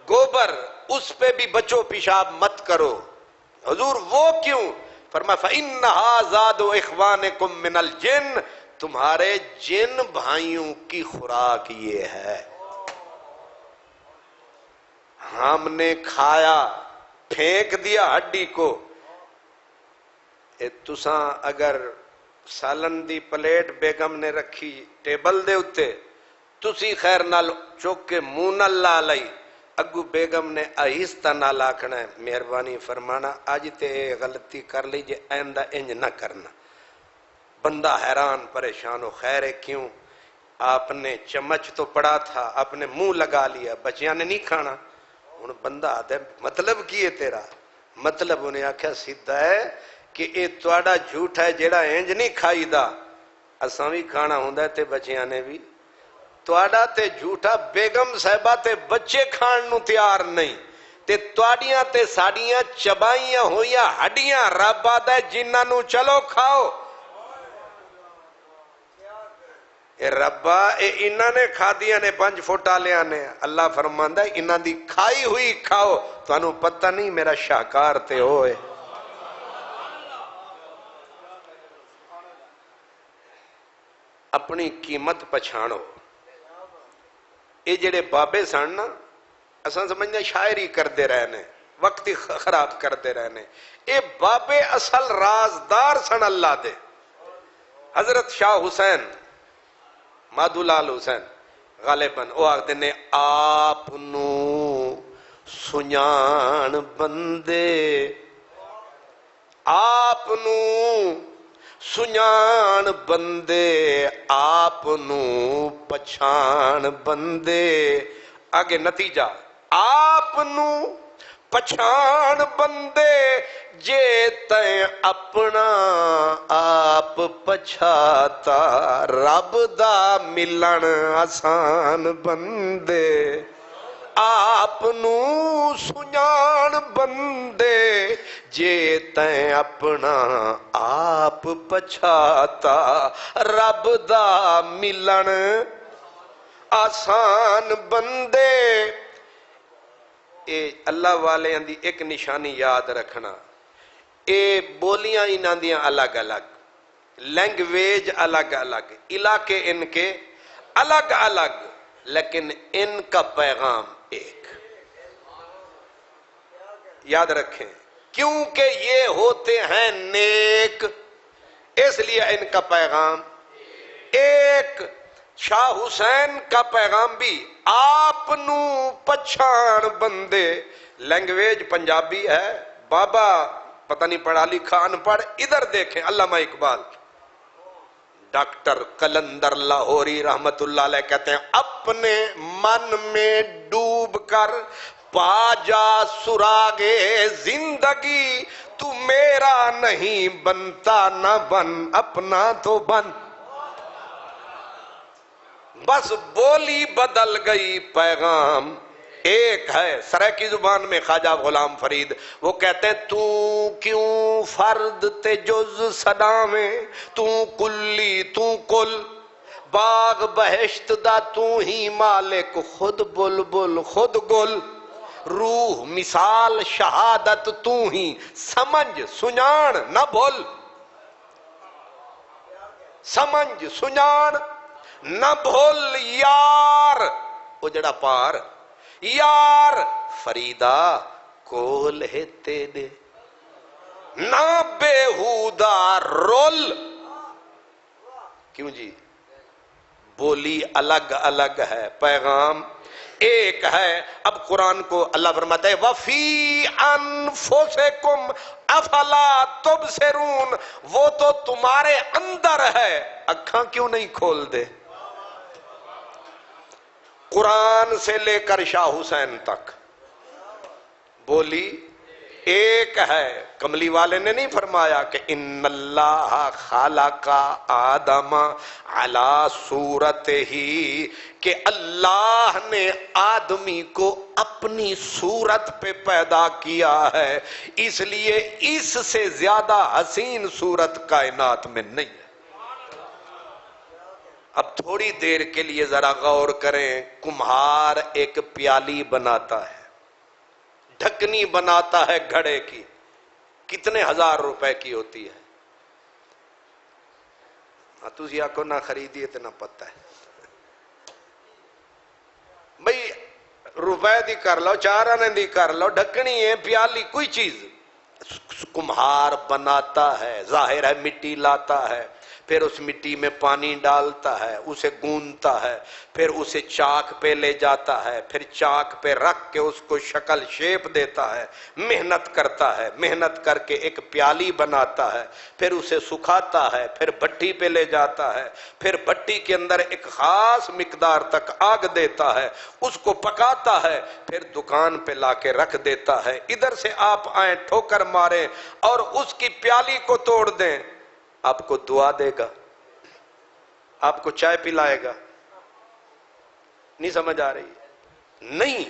گوبر، اس پہ بھی بچو، پیشاب مت کرو. حضور وہ کیوں؟ فرمایا فَإِنَّهَا زَادُ إِخْوَانِكُم مِّنَ الْجِنِّ. تمہارے جن بھائیوں کی خوراک یہ ہے. ہم نے کھایا، پھینک دیا ہڈی کو. تساں اگر سالن دی پلیٹ بیگم نے رکھی ٹیبل دے اتے، تسی خیر نال چوک کے منہ نال لا لئی، اگو بیگم نے آہستہ نال آکھنا ہے مہربانی فرمانا اج تے غلطی کر لی جے آئندہ انج نہ کرنا. بندہ حیران پریشان ہو، خیر ہے کیوں؟ آپ نے چمچ تو پڑا تھا، آپ نے منہ لگا لیا، بچیاں نے نہیں کھانا. ہن بندہ آتا ہے مطلب کی ہے تیرا؟ مطلب انہیں آکھیا سیدھا ہے کہ اے تواڈا جھوٹ ہے جیڑا انج نہیں کھائی دا، اساں بھی کھانا ہوندا تے بچیاں نے بھی. تواڈا تے جھوٹا بیگم صاحبہ تے بچے کھان نو تیار نہیں، تے تواڈیاں تے ساڈیاں چبائیاں ہوئیاں ہڈیاں رب آدا ہے جنہاں نو چلو کھاؤ. اے ربا اے انہاں نے کھادیاں نے 5 فٹ والیاں نے. اللہ فرماندا ہے انہاں دی کھائی ہوئی کھاؤ، تانوں پتہ نہیں میرا شاہکار تے ہوئے. اپنی قیمت پچھانو. یہ جڑے بابے سن نا، اساں سمجھنے شاعری کردے رہنے، وقت ہی خراب کردے رہنے. اے بابے اصل رازدار سن اللہ دے. حضرت شاہ حسین مادھو لال حسین غالباً وہ آخدے نے آپ نو سنیان بندے، آپ نو سنیان بندے، آپ نو پچھان بندے. آگے نتیجہ آپ نو پچھان بندے، جے تیں اپنا آپ پچھاتا، رب دا ملن آسان بندے. آپ نو سنیان بندے، جے تیں اپنا آپ پچھاتا، رب دا ملن آسان بندے. اے اللہ والے اندی ایک نشانی یاد رکھنا، اے بولیاں انہاں دیاں الگ الگ، لینگویج الگ الگ، علاقے ان کے الگ الگ، لیکن ان کا پیغام ایک. یاد رکھیں کیونکہ یہ ہوتے ہیں نیک، اس لیے ان کا پیغام ایک. شاہ حسین کا پیغام بھی آپ نو پچھان بندے، لینگویج پنجابی ہے، بابا پتہ نہیں پڑھا لکھا ان پڑھ. ادھر دیکھیں علامہ اقبال، ڈاکٹر قلندر لاہوری رحمت اللہ علیہ کہتے ہیں اپنے من میں ڈوب کر پا جا سراغے زندگی، تو میرا نہیں بنتا نہ بن اپنا تو بن. بس بولی بدل گئی پیغام ایک ہے. سرائیکی زبان میں خواجہ غلام فرید وہ کہتے ہیں تو کیوں فرد تے جز صدا میں، تو کلی تو کل، باغ بہشت دا تو ہی مالک، خود بلبل خود گل، روح مثال شہادت تو ہی، سمجھ سنجان نہ بھول، سمجھ سنجان نہ بھول یار. وہ جڑا پار یار فریدا کول ہے تیرے نہ بےہودہ رول. کیوں جی؟ بولی الگ الگ ہے، پیغام ایک ہے. اب قرآن کو اللہ فرماتا ہے وَفِي أَنفُسِكُمْ أَفَلَا تُبْصِرُونَ، وہ تو تمہارے اندر ہے، آنکھاں کیوں نہیں کھول دے؟ قرآن سے لے کر شاہ حسین تک بولی ایک ہے. کملی والے نے نہیں فرمایا کہ ان اللہ خلق آدم علی صورتہ، کہ اللہ نے آدمی کو اپنی صورت پہ پیدا کیا ہے، اس لیے اس سے زیادہ حسین صورت کائنات میں نہیں ہے. اب تھوڑی دیر کے لیے ذرا غور کریں. کمہار ایک پیالی بناتا ہے، ڈھکنی بناتا ہے گھڑے کی، کتنے ہزار روپے کی ہوتی ہے؟ تسی آکو نہ خریدیے تو نہ پتہ ہے بھئی، روپے دی کر لو، 4 آنے دی کر لو، ڈھکنی ہے پیالی کوئی چیز. کمہار بناتا ہے، ظاہر ہے مٹی لاتا ہے، پھر اس مٹی میں پانی ڈالتا ہے، اسے گونتا ہے، پھر اسے چاک پہ لے جاتا ہے، پھر چاک پہ رکھ کے اس کو شکل شیپ دیتا ہے، محنت کرتا ہے، محنت کر کے ایک پیالی بناتا ہے، پھر اسے سکھاتا ہے، پھر بھٹی پہ لے جاتا ہے، پھر بھٹی کے اندر ایک خاص مقدار تک آگ دیتا ہے، اس کو پکاتا ہے، پھر دکان پہ لا کے رکھ دیتا ہے. ادھر سے آپ آئیں ٹھوکر ماریں اور اس کی پیالی کو توڑ دیں، آپ کو دعا دے گا، آپ کو چائے پلائے گا؟ نہیں سمجھ آ رہی؟ نہیں،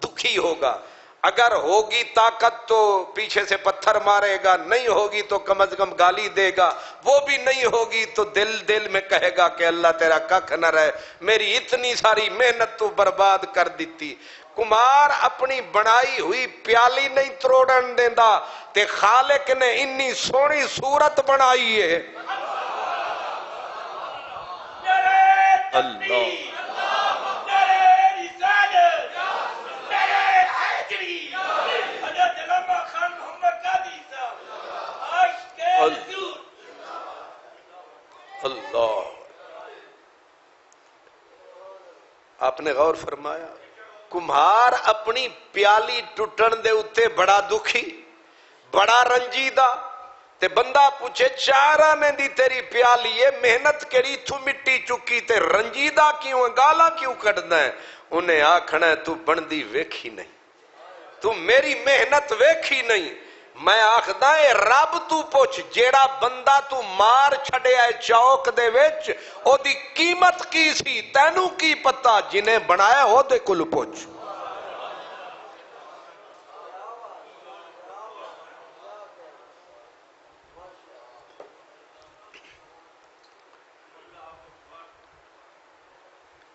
دکھی ہوگا. اگر ہوگی طاقت تو پیچھے سے پتھر مارے گا، نہیں ہوگی تو کم از کم گالی دے گا، وہ بھی نہیں ہوگی تو دل میں کہے گا کہ اللہ تیرا ککھ نہ رہے، میری اتنی ساری محنت تو برباد کر دیتی. کمار اپنی بنائی ہوئی پیالی نہیں تروڑن دیندا تے خالق نے انی سونی صورت بنائی ہے. اللہ اللہ. آپ نے غور فرمایا؟ کمہار اپنی پیالی ٹوٹن دے اتے بڑا دکھی، بڑا رنجیدہ. تے بندہ پوچھے 4 آنے دی تیری پیالی ہے، محنت کری تو مٹی چکی تے رنجیدہ کیوں ہے، گالا کیوں کٹنا ہے؟ انہیں آکھنا ہے تو بندی ویکھی نہیں، تو میری محنت ویکھی نہیں. میں آخدا ہے رب تو پوچھ، جیڑا بندہ تو مار چھڑے آئے چوک دے وچ، او دی قیمت کی سی تینوں کی پتہ، جنہیں بنایا ہو دے کل پوچھ.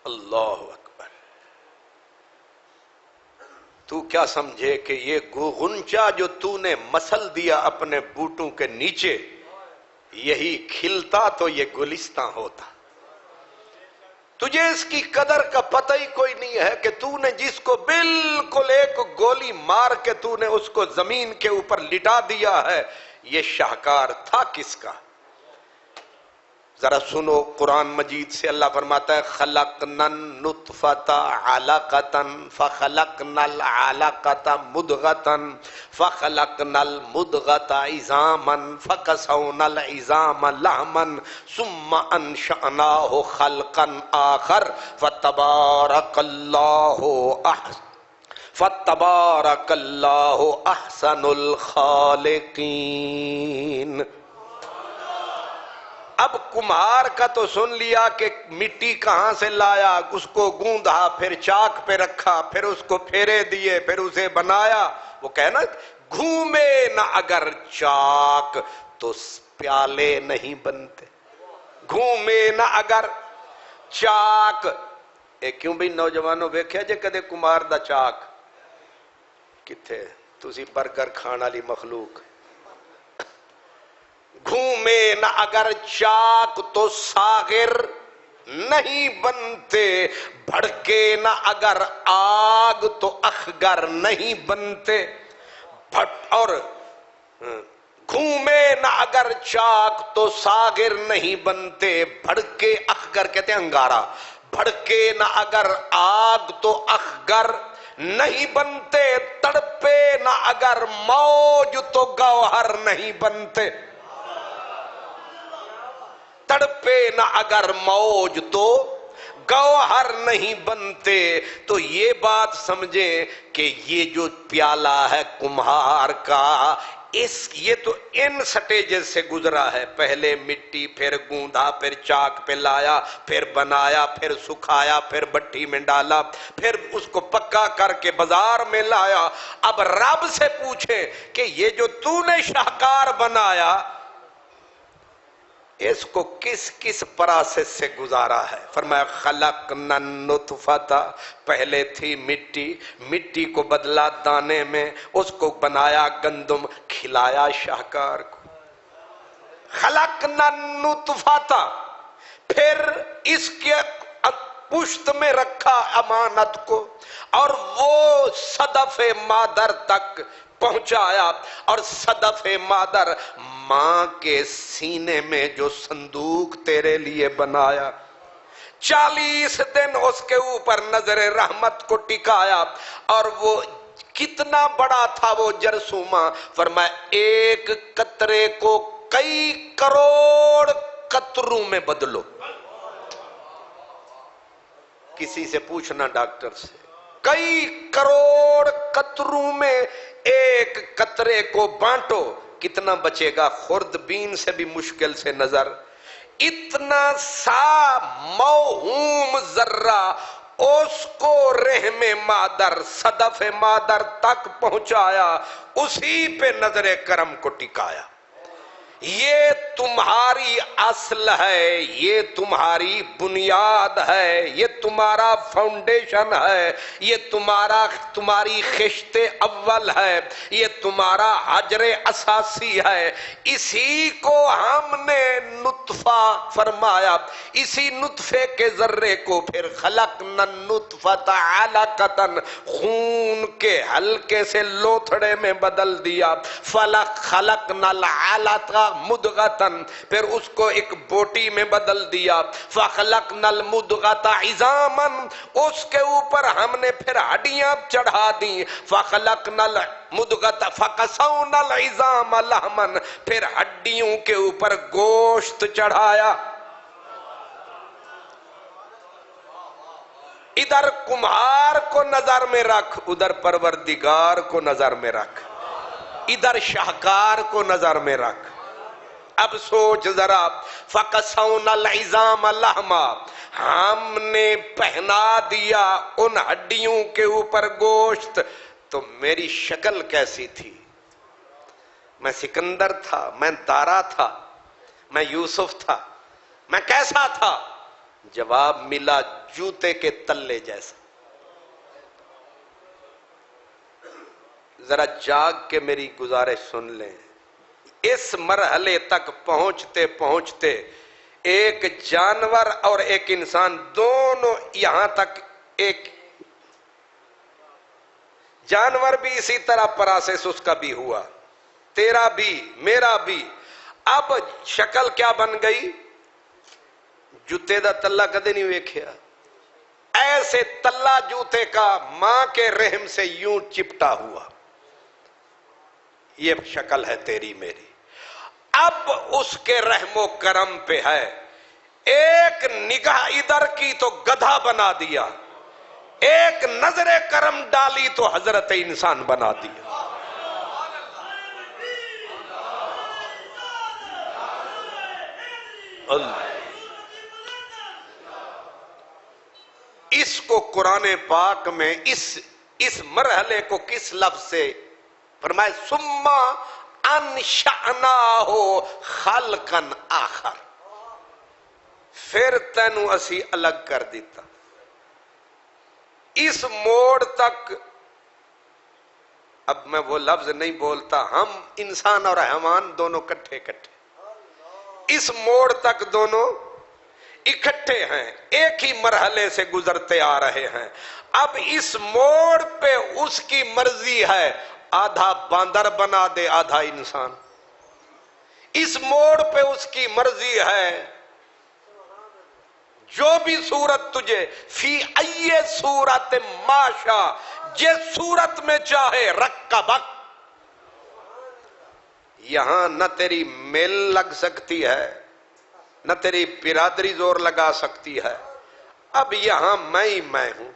اللہ اکبر. تو کیا سمجھے کہ یہ غنچہ جو تو نے مسل دیا اپنے بوٹوں کے نیچے، یہی کھلتا تو یہ گلستان ہوتا. تجھے اس کی قدر کا پتہ ہی کوئی نہیں ہے کہ تو نے جس کو بالکل ایک گولی مار کے تو نے اس کو زمین کے اوپر لٹا دیا ہے، یہ شاہکار تھا کس کا؟ ذرا سنو قرآن مجید سے. اللہ فرماتا ہے خلقنا النطفۃ علقۃ فخلقنا العلقۃ مضغۃ فخلقنا المضغۃ عظاما فکسونا العظام لحما ثم انشأناه خلقا آخر فتبارک اللہ فتبارک اللہ احسن الخالقین۔ اب کمہار کا تو سن لیا کہ مٹی کہاں سے لایا، اس کو گوندھا، پھر چاک پہ رکھا، پھر اس کو پھیرے دیے، پھر اسے بنایا۔ وہ کہنا گھومے نہ اگر چاک تو پیالے نہیں بنتے، گھومے نہ اگر چاک۔ کیوں بھئی نوجوانوں ویکھیا جے کدے کمار دا چاک؟ کتھے تسی برگر کھان والی مخلوق۔ گھومے نہ اگر چاک تو ساغر نہیں بنتے، بھڑکے نہ اگر آگ تو اخگر نہیں بنتے۔ اور گھومے نہ اگر چاک تو ساغر نہیں بنتے، بھڑکے اخگر کہتے ہیں انگارہ، بھڑکے نہ اگر آگ تو اخگر نہیں بنتے، تڑپے نہ اگر موج تو گوہر نہیں بنتے، تڑپے نہ اگر موج تو گوہر نہیں بنتے۔ تو یہ بات سمجھیں کہ یہ جو پیالہ ہے کمہار کا، یہ تو ان سٹیجز سے گزرا ہے، پہلے مٹی، پھر گوندھا، پھر چاک پہ لایا، پھر بنایا، پھر سکھایا، پھر بھٹی میں ڈالا، پھر اس کو پکا کر کے بازار میں لایا۔ اب رب سے پوچھیں کہ یہ جو تو نے شاہکار بنایا اس کو کس کس پروسیس سے گزارا ہے؟ فرمایا خلقنا النطفہ، پہلے تھی مٹی، مٹی کو بدلا دانے میں، اس کو بنایا گندم، کھلایا شاہکار کو۔ خلقنا النطفہ، پھر اس کے پشت میں رکھا امانت کو، اور وہ صدف مادر تک پہنچایا، اور صدف مادر ماں کے سینے میں جو صندوق تیرے لیے بنایا، 40 دن اس کے اوپر نظر رحمت کو ٹکایا، اور وہ کتنا بڑا تھا وہ جرثومہ؟ فرمایا ایک قطرے کو کئی کروڑ قطروں میں بدلو۔ کسی سے پوچھنا ڈاکٹر سے، کئی کروڑ قطروں میں ایک قطرے کو بانٹو، کتنا بچے گا؟ خرد بین سے بھی مشکل سے نظر۔ اتنا سا موہوم ذرہ اس کو رحم مادر، صدف مادر تک پہنچایا، اسی پہ نظر کرم کو ٹکایا۔ یہ تمہاری اصل ہے، یہ تمہاری بنیاد ہے، یہ تمہارا فاؤنڈیشن ہے، یہ تمہاری خشت اول ہے، یہ تمہارا حجر اساسی ہے۔ اسی کو ہم نے نطفہ فرمایا، اسی نطفے کے ذرے کو پھر خلقنا النطفۃ علقۃ، خون کے حلقے سے لوتھڑے میں بدل دیا۔ خلقنا العلقۃ مدغتن، پھر اس کو ایک بوٹی میں بدل دیا۔ فخلقنا المدغۃ عظاما، اس کے اوپر ہم نے پھر ہڈیاں چڑھا دی۔ فخلقنا المدغۃ فکسونا العظام لحما، پھر ہڈیوں کے اوپر گوشت چڑھایا۔ ادھر کمہار کو نظر میں رکھ، ادھر پروردگار کو نظر میں رکھ، ادھر شاہکار کو نظر میں رکھ۔ اب سوچ ذرا، فَقَسَوْنَا الْعِظَامَ لَحْمًا، ہم نے پہنا دیا ان ہڈیوں کے اوپر گوشت، تو میری شکل کیسی تھی؟ میں سکندر تھا، میں دارا تھا، میں یوسف تھا، میں کیسا تھا؟ جواب ملا جوتے کے تلے جیسا۔ ذرا جاگ کے میری گزارش سن لیں، اس مرحلے تک پہنچتے پہنچتے ایک جانور اور ایک انسان دونوں یہاں تک، ایک جانور بھی اسی طرح پروسیس اس کا بھی ہوا، تیرا بھی میرا بھی۔ اب شکل کیا بن گئی؟ جوتے دا تلا کدے نہیں ویکھیا، ایسے تلا جوتے کا ماں کے رحم سے یوں چپٹا ہوا، یہ شکل ہے تیری میری۔ اب اس کے رحم و کرم پہ ہے، ایک نگاہ ادھر کی تو گدھا بنا دیا، ایک نظر کرم ڈالی تو حضرت انسان بنا دیا. اللہ. اس کو قرآن پاک میں اس مرحلے کو کس لفظ سے فرمائے؟ ثم انشأناہ خلقا آخر. پھر تینوں اسی الگ کر دیتا. اس موڑ تک اب میں وہ لفظ نہیں بولتا، ہم انسان اور حیوان دونوں کٹھے اس موڑ تک دونوں اکٹھے ہیں، ایک ہی مرحلے سے گزرتے آ رہے ہیں. اب اس موڑ پہ اس کی مرضی ہے آدھا باندر بنا دے آدھا انسان. اس موڑ پہ اس کی مرضی ہے جو بھی صورت تجھے فی ای صورت ماشا، جس صورت میں چاہے رکبک. یہاں نہ تیری میل لگ سکتی ہے نہ تیری برادری زور لگا سکتی ہے. اب یہاں میں ہوں.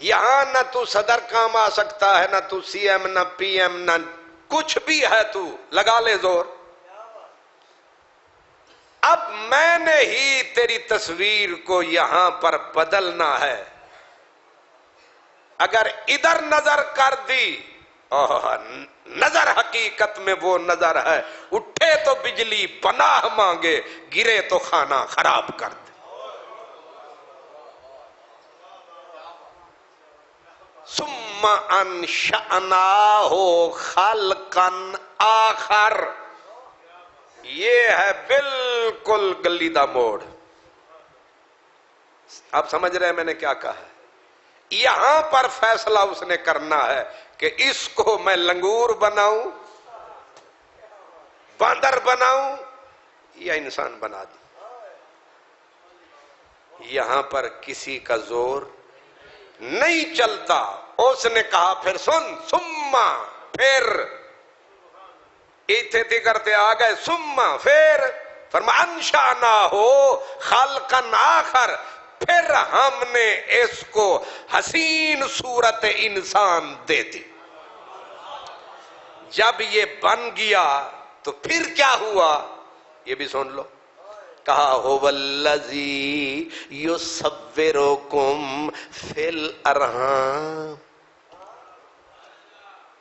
یہاں نہ تو صدر کام آ سکتا ہے، نہ تو سی ایم، نہ پی ایم، نہ کچھ بھی ہے. تو لگا لے زور. اب میں نے ہی تیری تصویر کو یہاں پر بدلنا ہے. اگر ادھر نظر کر دی، نظر حقیقت میں وہ نظر ہے، اٹھے تو بجلی پناہ مانگے، گرے تو کھانا خراب کر دے. ثم انشأناہ خلقا آخر. یہ ہے بالکل گلیدہ موڑ. آپ سمجھ رہے ہیں میں نے کیا کہا ہے؟ یہاں پر فیصلہ اس نے کرنا ہے کہ اس کو میں لنگور بناؤں، باندر بناؤں یا انسان بنا دوں. یہاں پر کسی کا زور نہیں چلتا. اس نے کہا پھر سن، ثم، پھر ایتھے کرتے آ گئے، ثم، پھر فرمایا انشأناہ خلقا آخر. پھر ہم نے اس کو حسین صورت انسان دے دی. جب یہ بن گیا تو پھر کیا ہوا یہ بھی سن لو. کہا هو الذی یصورکم فی الارحام.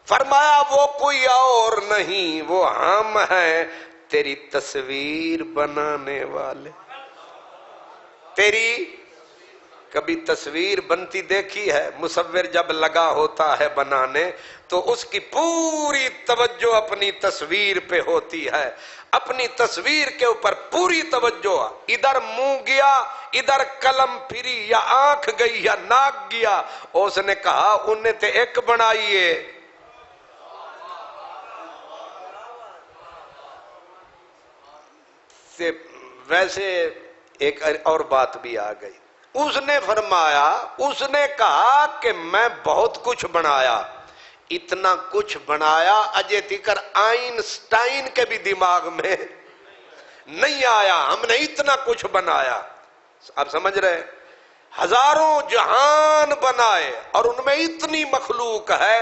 فرمایا وہ کوئی اور نہیں، وہ ہم ہیں تیری تصویر بنانے والے. تیری کبھی تصویر بنتی دیکھی ہے؟ مصور جب لگا ہوتا ہے بنانے تو اس کی پوری توجہ اپنی تصویر پہ ہوتی ہے. اپنی تصویر کے اوپر پوری توجہ. ادھر منہ گیا، ادھر قلم پھری، یا آنکھ گئی یا ناک گیا. اس نے کہا انہیں تے ایک بنائیے. ویسے ایک اور بات بھی آ گئی. اس نے فرمایا، اس نے کہا کہ میں بہت کچھ بنایا. اتنا کچھ بنایا اجے تیکر آئنسٹائن کے بھی دماغ میں نہیں آیا. ہم نے اتنا کچھ بنایا. آپ سمجھ رہے؟ ہزاروں جہان بنائے اور ان میں اتنی مخلوق ہے.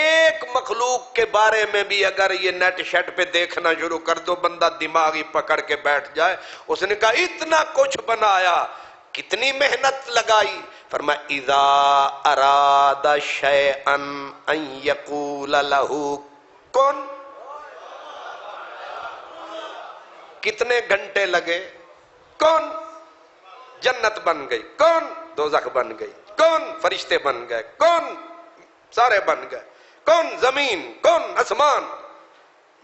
ایک مخلوق کے بارے میں بھی اگر یہ نیٹ شیٹ پہ دیکھنا شروع کر دو بندہ دماغ ہی پکڑ کے بیٹھ جائے. اس نے کہا اتنا کچھ بنایا، کتنی محنت لگائی. فرمایا اذا اراد شیئا ان یقول له کن. کتنے گھنٹے لگے؟ کون جنت بن گئی، کون دوزخ بن گئی، کون فرشتے بن گئے، کون سارے بن گئے، کون زمین، کون آسمان.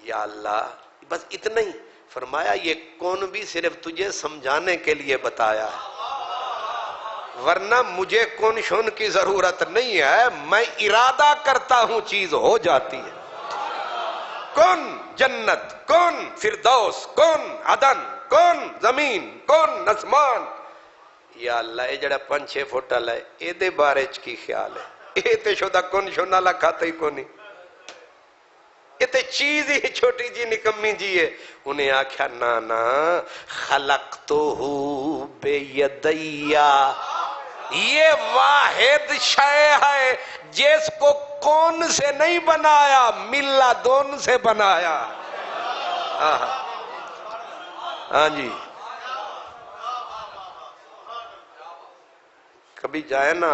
یا اللہ بس اتنا ہی. فرمایا یہ کون بھی صرف تجھے سمجھانے کے لیے بتایا ہے، ورنہ مجھے کون شون کی ضرورت نہیں ہے. میں ارادہ کرتا ہوں چیز ہو جاتی ہے. کون جنت، کون فردوس، کون عدن، کون زمین، کون آسمان. یا اللہ یہ جڑا 5-6 فٹ والا ہے اے دے بارے چ کی خیال ہے؟ اے تے شدہ کون شون والا کھاتا ہی کونی. اے تے تے چیز ہی چھوٹی جی نکمی جی ہے. انہیں آکھیا نا خلقتہ بیدیا، یہ واحد شے ہے جس کو کون سے نہیں بنایا، ملا دون سے بنایا. ہاں جی. کبھی جائے نا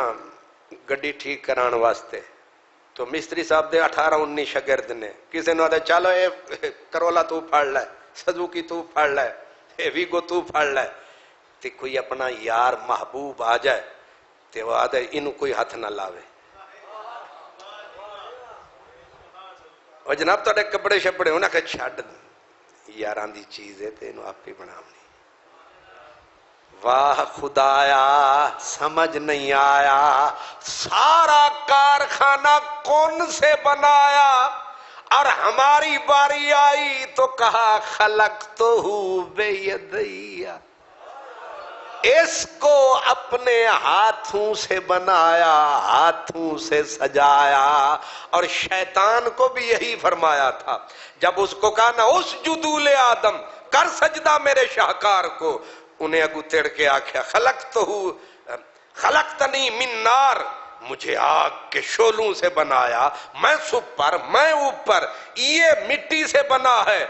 گڈی ٹھیک کران واسطے تو مستری صاحب دے 18-19 شاگرد نے، کسی نے آدھے چلو اے کرولا تو پھاڑ لے، سزوکی تو پھاڑ لے، اے ویگو تو پھاڑ لے. تے کوئی اپنا یار محبوب آ جائے تے وہ آدھے انہوں کوئی ہاتھ نہ لاوے. اور جناب تو کپڑے شپڑے ہونا کہ چھاڑ یاران دی چیز ہے تے انہوں آپ ہی بناونی. واہ خدایا سمجھ نہیں آیا، سارا کارخانہ کون سے بنایا، اور ہماری باری آئی تو کہا خلقتہ بیدیا، اس کو اپنے ہاتھوں سے بنایا، ہاتھوں سے سجایا. اور شیطان کو بھی یہی فرمایا تھا جب اس کو کہا نا اسجدوا لآدم، کر سجدہ میرے شاہکار کو. انہیں اگو تیڑ کے آکھیا خلقتنی من نار، مجھے آگ کے شولوں سے بنایا، میں سپر میں اوپر، یہ مٹی سے بنا ہے.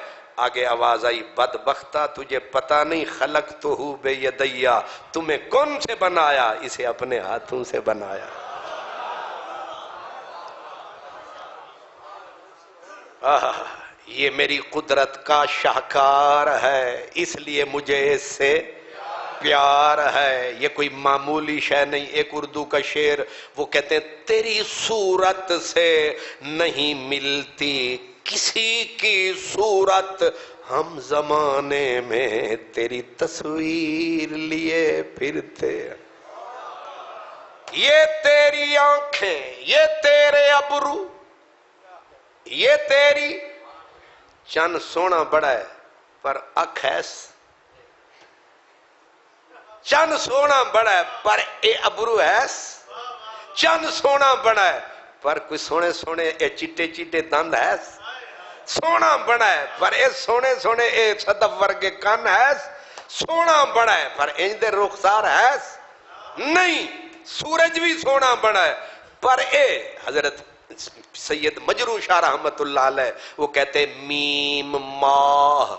آگے آواز آئی بدبختہ تجھے پتہ نہیں خلقتہ بیدیا، تمہیں کون سے بنایا، اسے اپنے ہاتھوں سے بنایا. یہ میری قدرت کا شاہکار ہے، اس لیے مجھے اس سے پیار ہے. یہ کوئی معمولی شے نہیں. ایک اردو کا شعر وہ کہتے ہیں تیری صورت سے نہیں ملتی کسی کی صورت، ہم زمانے میں تیری تصویر لیے پھرتے. یہ تیری آنکھیں، یہ تیرے ابرو، یہ تیری چند سونا بڑا ہے پر اکھ ایس، چند سونا بڑا ہے پر اے ابرو ایس، چند سونا بڑا ہے پر کوئی سونے سونے اے چٹے چٹے دند ایس، سونا بڑا ہے پر اے سونے سونے اے صدف ورگے کان ایس، سونا بڑا ہے پر انج دے رخسار ایس نہیں. سورج بھی سونا بڑا ہے پر اے حضرت سید مجروح شاہ رحمت اللہ علیہ وہ کہتے میم ماہ،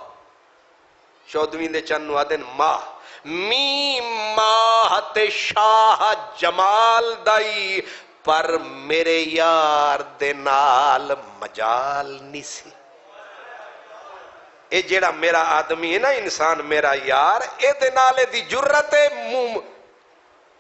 چودویں دے چند وادن ماہ، میم ماہ تے شاہ جمال دائی، پر میرے یار دے نال مجال نہیں سی. اے جیڑا میرا آدمی ہے نا انسان میرا یار، اے دے نالے دی جرت منہ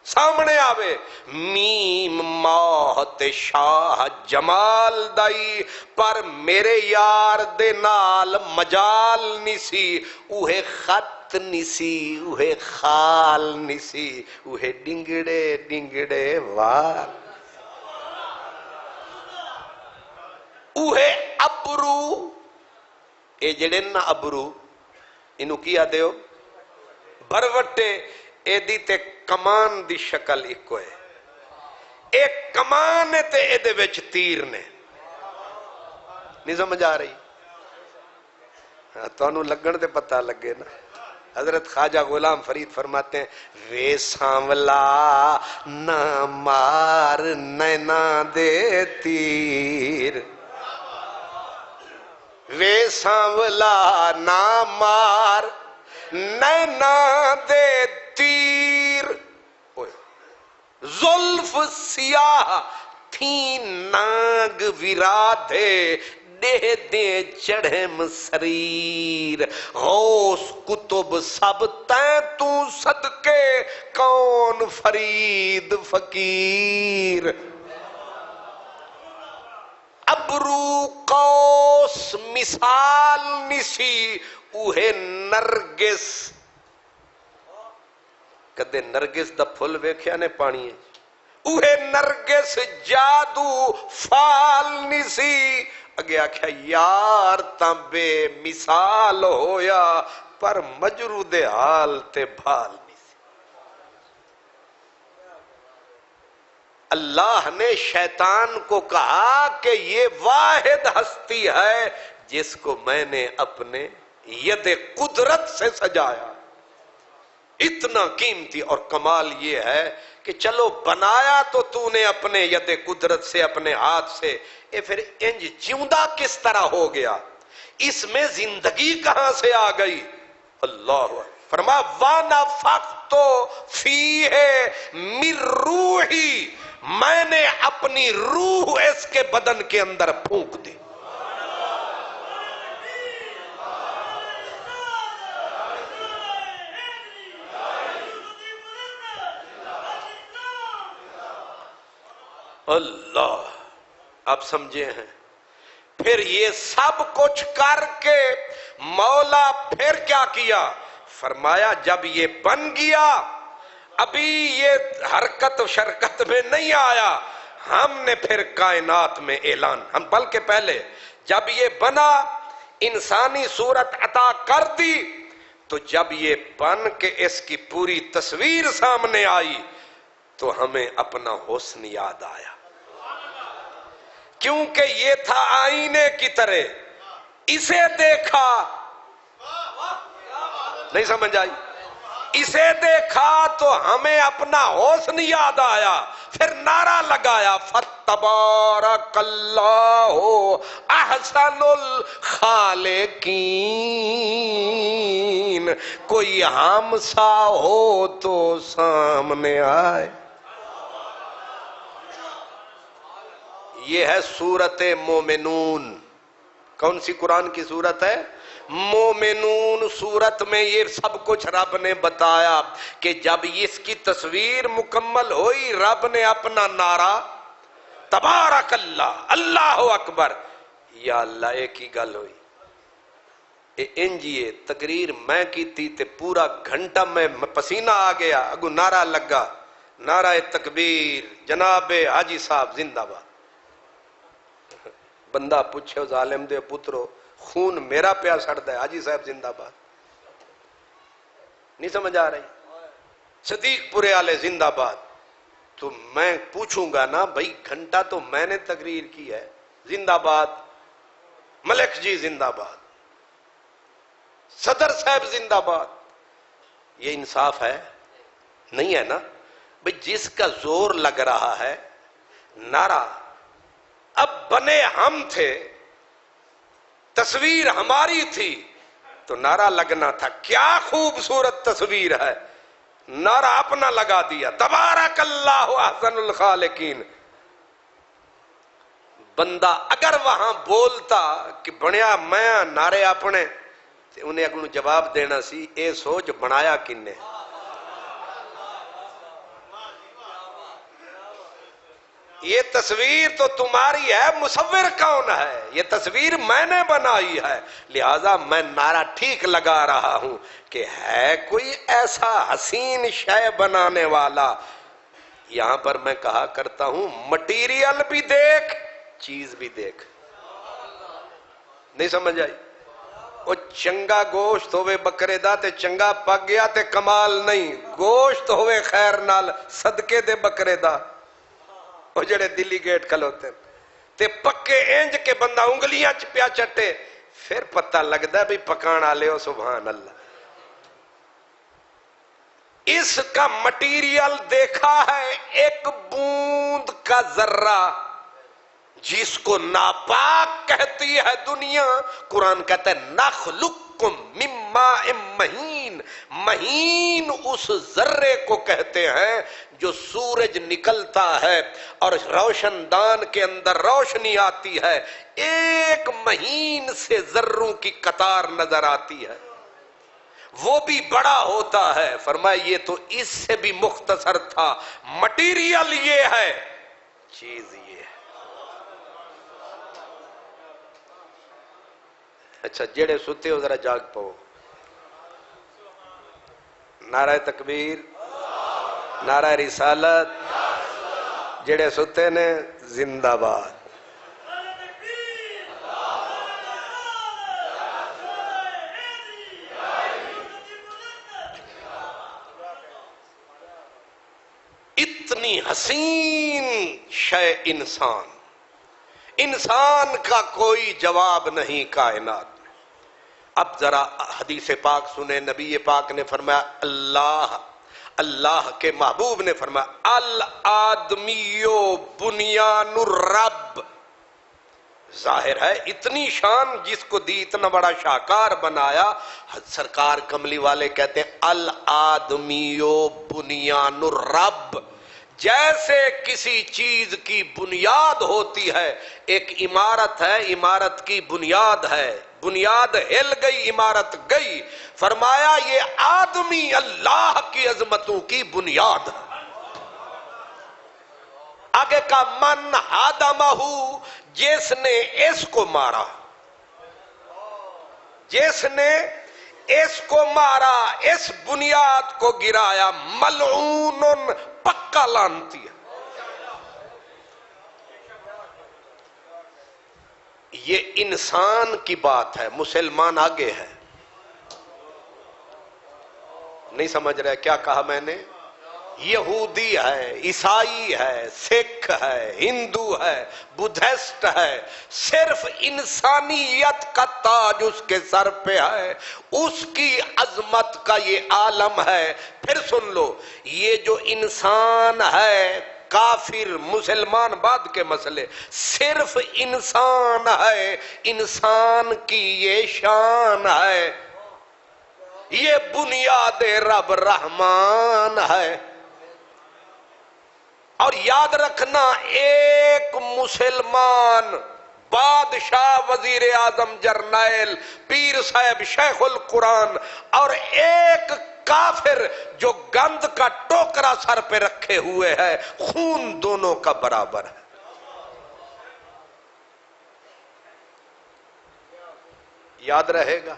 سامنے آوے. میم ماہت شاہ جمال دائی، پر میرے یار دے نال مجال نسی، اوہے خط نسی، اوہے خال نسی، اوہے ڈنگڑے ڈنگڑے وال، اوہے ابرو. اے جڑے نا ابرو انہوں کیا دیو بھروٹے، اے دی تے کمان دی شکل ایک ہے، ایک کمان تے اے دے وچ تیر نے. نہیں سمجھ آ رہی؟ تو انہوں لگن تے پتہ لگے نا. حضرت خواجہ غلام فرید فرماتے ہیں وے سانولا نہ مار نینا دے تیر، وے سانولا نہ مار نینا دے تیر، زلف سیاہ تھی ناگ ورادے، دے دے چڑھم سریر، غوث کتب سب تین تو صدقے، کون فرید فقیر. ابرو قوس مثال نسی، اوہے نرگس. کدے نرگس دا پھل ویکھیا نے پانی ہے، اوہے نرگس جادو فال نسی. اگے آکھیا یار تاں بے مثال ہویا، پر مجروح دے حال تے بھال نسی. اللہ نے شیطان کو کہا کہ یہ واحد ہستی ہے جس کو میں نے اپنے ید قدرت سے سجایا. اتنا قیمتی. اور کمال یہ ہے کہ چلو بنایا تو نے اپنے ید قدرت سے، اپنے ہاتھ سے، پھر انج جیوندہ کس طرح ہو گیا؟ اس میں زندگی کہاں سے آ گئی؟ اللہ فرما وَنَفَخْتُ فِيهِ مِن رُوحِي، میں نے اپنی روح اس کے بدن کے اندر پھونک دی. اللہ. اب سمجھے ہیں؟ پھر یہ سب کچھ کر کے مولا پھر کیا کیا؟ فرمایا جب یہ بن گیا، ابھی یہ حرکت و شرکت میں نہیں آیا، ہم نے پھر کائنات میں اعلان، ہم بلکہ پہلے جب یہ بنا، انسانی صورت عطا کر دی، تو جب یہ بن کے اس کی پوری تصویر سامنے آئی تو ہمیں اپنا حسن یاد آیا، کیونکہ یہ تھا آئینے کی طرح. اسے دیکھا، نہیں سمجھ آئی؟ اسے دیکھا تو ہمیں اپنا حسن یاد آیا، پھر نعرہ لگایا فَتَبَارَكَ اللَّهُ أَحْسَنُ الْخَالِقِينَ. کوئی ہم سا ہو تو سامنے آئے. یہ ہے سورت مومنون. کون سی قرآن کی سورت ہے؟ مومنون. سورت میں یہ سب کچھ رب نے بتایا کہ جب اس کی تصویر مکمل ہوئی، رب نے اپنا نعرہ تبارک اللہ، اللہ اکبر. یا اللہ ایک ہی گل ہوئی، انجیے تقریر میں کی تھی تے پورا گھنٹہ میں پسینہ آ گیا، اگو نعرہ لگا، نعرہ تکبیر، جناب حاجی صاحب زندہ باد. بندہ پوچھے ظالم دے پترو، خون میرا پیا سڑتا ہے، حاجی صاحب زندہ باد. نہیں سمجھ آ رہی؟ صدیق پورے والے زندہ باد. تو میں پوچھوں گا نا بھائی، گھنٹہ تو میں نے تقریر کی ہے، زندہ باد. ملک جی زندہ باد، صدر صاحب زندہ باد. یہ انصاف ہے؟ نہیں ہے نا بھائی. جس کا زور لگ رہا ہے نعرہ، اب بنے ہم تھے، تصویر ہماری تھی تو نعرہ لگنا تھا. کیا خوبصورت تصویر ہے، نعرہ اپنا لگا دیا تبارک اللہ احسن الخالقین. بندہ اگر وہاں بولتا کہ بنیا میں نعرے اپنے، انہیں اگلوں جواب دینا سی اے سوچ بنایا کنے. یہ تصویر تو تمہاری ہے، مصور کون ہے؟ یہ تصویر میں نے بنائی ہے، لہذا میں نعرہ ٹھیک لگا رہا ہوں کہ ہے کوئی ایسا حسین شے بنانے والا. یہاں پر میں کہا کرتا ہوں مٹیریل بھی دیکھ، چیز بھی دیکھ. نہیں سمجھ آئی؟ وہ چنگا گوشت ہوئے بکرے دا تے چنگا پک گیا تے کمال نہیں، گوشت ہوئے خیر نال صدقے دے بکرے دا، وہ جڑے دلی گیٹ کھلوتے تے پکے انج کے بندہ انگلیاں پیا چٹے، پھر پتہ لگتا ہے بھی پکانا لے ہو. سبحان اللہ. اس کا مٹیریل دیکھا ہے، ایک بوند کا ذرہ جس کو ناپاک کہتی ہے دنیا، قرآن کہتا ہے نخلقکم من ماء مہین. مہین اس ذرے کو کہتے ہیں جو سورج نکلتا ہے اور روشن دان کے اندر روشنی آتی ہے، ایک مہین سے ذروں کی قطار نظر آتی ہے، وہ بھی بڑا ہوتا ہے. فرمایا یہ تو اس سے بھی مختصر تھا. مٹیریل یہ ہے، چیز یہ ہے. اچھا جڑے ستے ہو ذرا جاگ پاؤ. نعرہ تکبیر، نعرہ رسالت. جڑے ستے نے زندہ باد. اتنی حسین شے انسان کا کوئی جواب نہیں کائنات میں. اب ذرا حدیث پاک سنیں. نبی پاک نے فرمایا، اللہ کے محبوب نے فرمایا الآدمی بنیان الرب. ظاہر ہے اتنی شان جس کو دی اتنا بڑا شاہکار بنایا. سرکار کملی والے کہتے ہیں الآدمی بنیان الرب. جیسے کسی چیز کی بنیاد ہوتی ہے، ایک عمارت ہے، عمارت کی بنیاد ہے، بنیاد ہل گئی عمارت گئی. فرمایا یہ آدمی اللہ کی عظمتوں کی بنیاد ہے. آگے کا من آدمہ، جس نے اس کو مارا، جس نے اس کو مارا، اس بنیاد کو گرایا، ملعون، پکا لعنتی ہے. یہ انسان کی بات ہے. مسلمان آگے ہے. نہیں سمجھ رہے کیا کہا میں نے؟ یہودی ہے، عیسائی ہے، سکھ ہے، ہندو ہے، بدھسٹ ہے، صرف انسانیت کا تاج اس کے سر پہ ہے. اس کی عظمت کا یہ عالم ہے. پھر سن لو، یہ جو انسان ہے، کافر مسلمان بعد کے مسئلے، صرف انسان ہے، انسان کی یہ شان ہے، یہ بنیاد رب رحمان ہے. اور یاد رکھنا، ایک مسلمان بادشاہ، وزیر اعظم، جرنیل، پیر صاحب، شیخ القرآن، اور ایک کافر جو گند کا ٹوکرا سر پہ رکھے ہوئے ہے، خون دونوں کا برابر ہے. یاد رہے گا،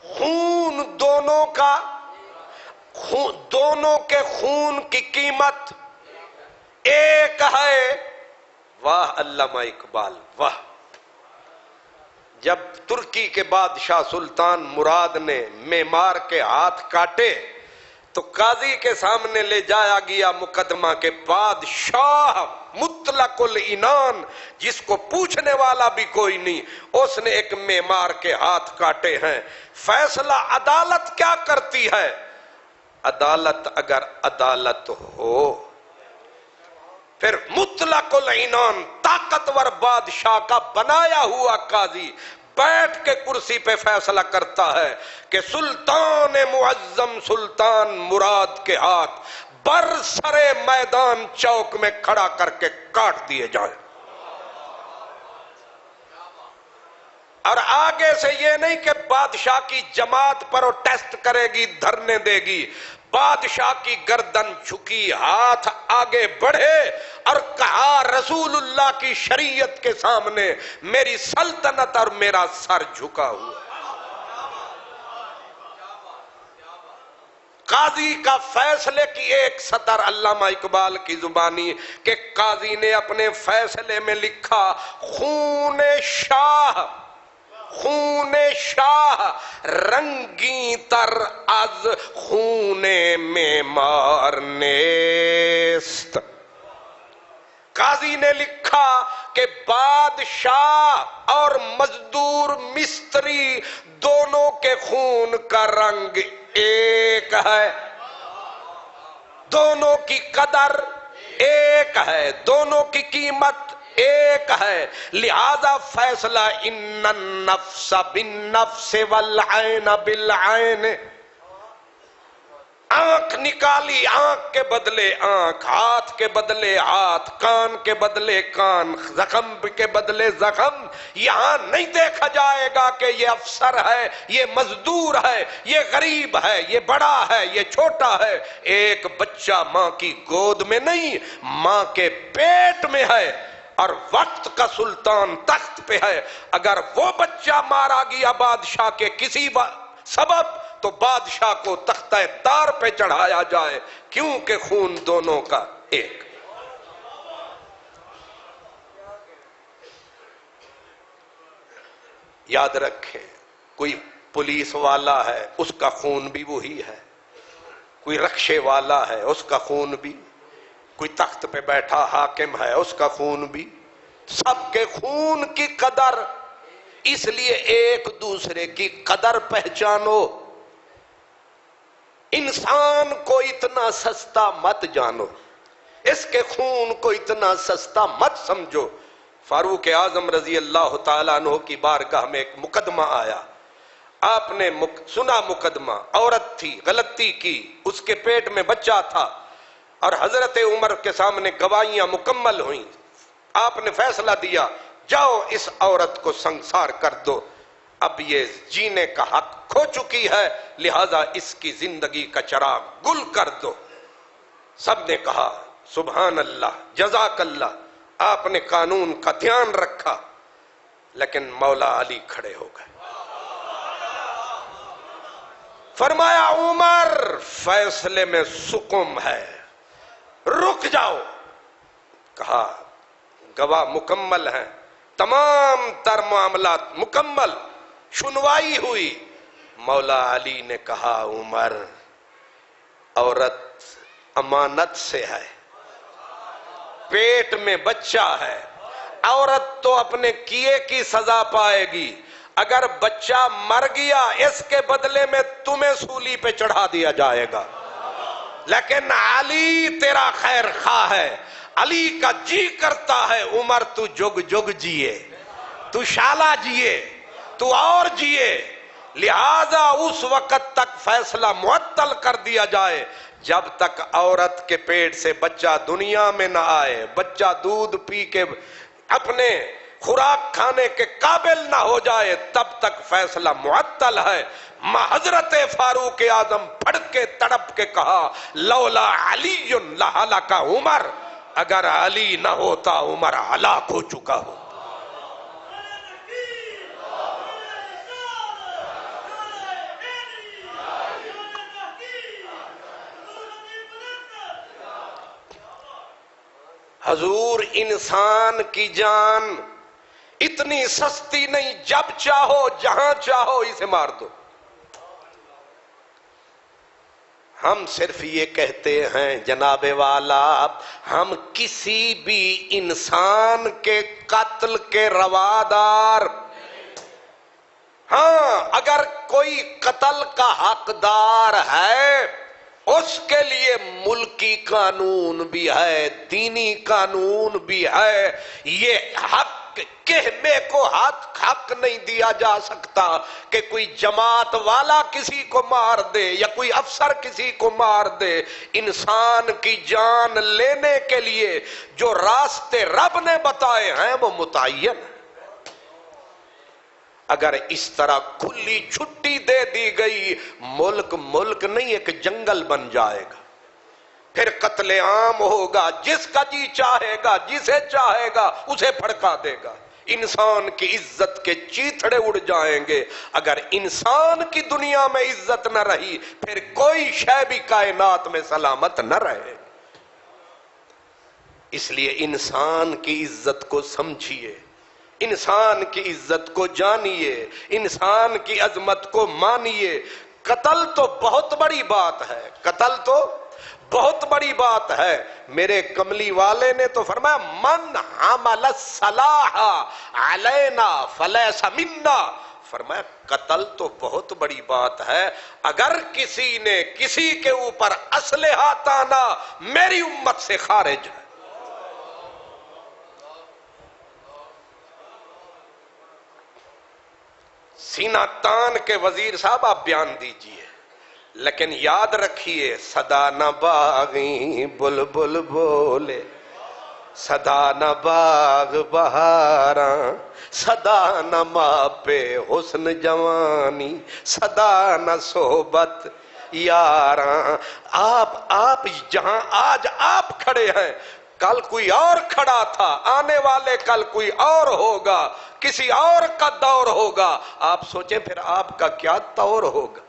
خون دونوں کا، دونوں کے خون کی قیمت ایک ہے. واہ علامہ اقبال واہ. جب ترکی کے بادشاہ سلطان مراد نے معمار کے ہاتھ کاٹے تو قاضی کے سامنے لے جایا گیا مقدمہ کے. بادشاہ مطلق العنان، جس کو پوچھنے والا بھی کوئی نہیں، اس نے ایک معمار کے ہاتھ کاٹے ہیں. فیصلہ عدالت کیا کرتی ہے؟ عدالت اگر عدالت ہو، پھر مطلق العنان طاقتور بادشاہ کا بنایا ہوا قاضی بیٹھ کے کرسی پہ فیصلہ کرتا ہے کہ سلطان معظم سلطان مراد کے ہاتھ برسرے میدان چوک میں کھڑا کر کے کاٹ دیے جائیں. اور آگے سے یہ نہیں کہ بادشاہ کی جماعت پروٹیسٹ کرے گی، دھرنے دے گی. بادشاہ کی گردن جھکی، ہاتھ آگے بڑھے اور کہا رسول اللہ کی شریعت کے سامنے میری سلطنت اور میرا سر جھکا ہوا. قاضی کا فیصلے کی ایک سطر علامہ اقبال کی زبانی کہ قاضی نے اپنے فیصلے میں لکھا خون شاہ، خون شاہ رنگی تر از خون معمار نیست. قاضی نے لکھا کہ بادشاہ اور مزدور مستری دونوں کے خون کا رنگ ایک ہے، دونوں کی قدر ایک ہے، دونوں کی قیمت ایک ہے. لہذا فیصلہ ان النفس بالنفس والعین بالعین. آنکھ نکالی، آنکھ کے بدلے آنکھ، ہاتھ کے بدلے ہاتھ، کان کے بدلے کان، زخم کے بدلے زخم. یہاں نہیں دیکھا جائے گا کہ یہ افسر ہے، یہ مزدور ہے، یہ غریب ہے، یہ بڑا ہے، یہ چھوٹا ہے. ایک بچہ ماں کی گود میں نہیں، ماں کے پیٹ میں ہے اور وقت کا سلطان تخت پہ ہے. اگر وہ بچہ مارا گیا بادشاہ کے کسی سبب تو بادشاہ کو تختہ دار پہ چڑھایا جائے، کیونکہ خون دونوں کا ایک. یاد رکھیں، کوئی پولیس والا ہے اس کا خون بھی وہی ہے، کوئی رکشے والا ہے اس کا خون بھی. کوئی تخت پہ بیٹھا حاکم ہے، اس کا خون بھی، سب کے خون کی قدر، اس لیے ایک دوسرے کی قدر پہچانو. انسان کو اتنا سستا مت جانو، اس کے خون کو اتنا سستا مت سمجھو. فاروق اعظم رضی اللہ تعالیٰ عنہ کی بارگاہ میں ایک مقدمہ آیا. آپ نے سنا مقدمہ، عورت تھی، غلطی کی، اس کے پیٹ میں بچہ تھا، اور حضرت عمر کے سامنے گواہیاں مکمل ہوئیں. آپ نے فیصلہ دیا، جاؤ اس عورت کو سنسار کر دو، اب یہ جینے کا حق کھو چکی ہے، لہذا اس کی زندگی کا چراغ گل کر دو. سب نے کہا سبحان اللہ، جزاک اللہ، آپ نے قانون کا دھیان رکھا. لیکن مولا علی کھڑے ہو گئے، فرمایا عمر فیصلے میں سکم ہے، رک جاؤ. کہا گواہ مکمل ہیں، تمام تر معاملات مکمل، سنوائی ہوئی. مولا علی نے کہا عمر عورت امانت سے ہے، پیٹ میں بچہ ہے، عورت تو اپنے کیے کی سزا پائے گی. اگر بچہ مر گیا اس کے بدلے میں تمہیں سولی پہ چڑھا دیا جائے گا. لیکن علی تیرا خیر خواہ ہے، علی کا جی کرتا ہے عمر تو جگ جگ جیے، تو شالا جیے، تو اور جیے. لہذا اس وقت تک فیصلہ معطل کر دیا جائے جب تک عورت کے پیٹ سے بچہ دنیا میں نہ آئے، بچہ دودھ پی کے اپنے خوراک کھانے کے قابل نہ ہو جائے، تب تک فیصلہ معطل ہے. حضرت فاروق اعظم پھڑک کے تڑپ کے کہا لولا علی لہلک عمر، اگر علی نہ ہوتا عمر ہلاک ہو چکا ہو. حضور انسان کی جان اتنی سستی نہیں، جب چاہو جہاں چاہو اسے مار دو. ہم صرف یہ کہتے ہیں جناب والا ہم کسی بھی انسان کے قتل کے روادار. ہاں اگر کوئی قتل کا حقدار ہے اس کے لیے ملکی قانون بھی ہے، دینی قانون بھی ہے. یہ حق کہنے کو حق نہیں دیا جا سکتا کہ کوئی جماعت والا کسی کو مار دے یا کوئی افسر کسی کو مار دے. انسان کی جان لینے کے لیے جو راستے رب نے بتائے ہیں وہ متعین ہیں. اگر اس طرح کھلی چھٹی دے دی گئی ملک نہیں ایک جنگل بن جائے گا، پھر قتل عام ہوگا، جس کا جی چاہے گا جسے چاہے گا اسے پھڑکا دے گا. انسان کی عزت کے چیتڑے اڑ جائیں گے. اگر انسان کی دنیا میں عزت نہ رہی پھر کوئی شے بھی کائنات میں سلامت نہ رہے. اس لیے انسان کی عزت کو سمجھیے، انسان کی عزت کو جانیے، انسان کی عظمت کو مانیے. قتل تو بہت بڑی بات ہے، قتل تو بہت بڑی بات ہے. میرے کملی والے نے تو فرمایا من حمل السلاح علینا فلیس منا. فرمایا قتل تو بہت بڑی بات ہے، اگر کسی نے کسی کے اوپر اسلحہ تانا میری امت سے خارج ہے. سینہ تان کے وزیر صاحب آپ بیان دیجئے، لیکن یاد رکھیے صدا نہ باغی بلبل بولے، صدا نہ باغ بہاراں، صدا نہ ماپے حسن جوانی، صدا نہ صحبت یاراں. آپ جہاں آج آپ کھڑے ہیں کل کوئی اور کھڑا تھا، آنے والے کل کوئی اور ہوگا، کسی اور کا دور ہوگا. آپ سوچیں پھر آپ کا کیا طور ہوگا.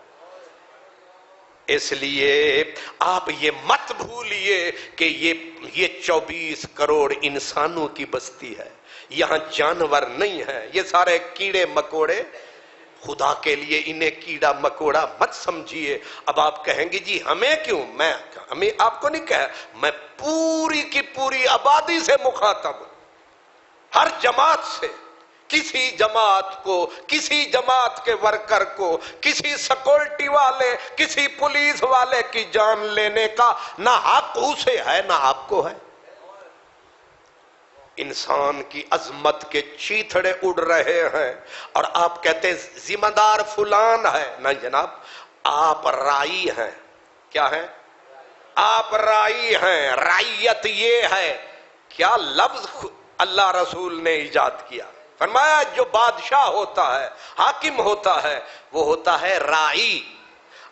اس لیے آپ یہ مت بھولیے کہ یہ 24 کروڑ انسانوں کی بستی ہے، یہاں جانور نہیں ہے، یہ سارے کیڑے مکوڑے خدا کے لیے انہیں کیڑا مکوڑا مت سمجھیے. اب آپ کہیں گے جی ہمیں کیوں؟ ہمیں آپ کو نہیں کہا، میں پوری کی پوری آبادی سے مخاطب ہوں، ہر جماعت سے. کسی جماعت کو، کسی جماعت کے ورکر کو، کسی سیکورٹی والے، کسی پولیس والے کی جان لینے کا نہ حق اسے ہے نہ آپ کو ہے. انسان کی عظمت کے چیتھڑے اڑ رہے ہیں اور آپ کہتے ہیں ذمہ دار فلان ہے. نہ جناب، آپ رائی ہیں. کیا ہیں؟ آپ رائی ہیں. رعیت یہ ہے. کیا لفظ اللہ رسول نے ایجاد کیا؟ فرمایا جو بادشاہ ہوتا ہے، حاکم ہوتا ہے، وہ ہوتا ہے رائی.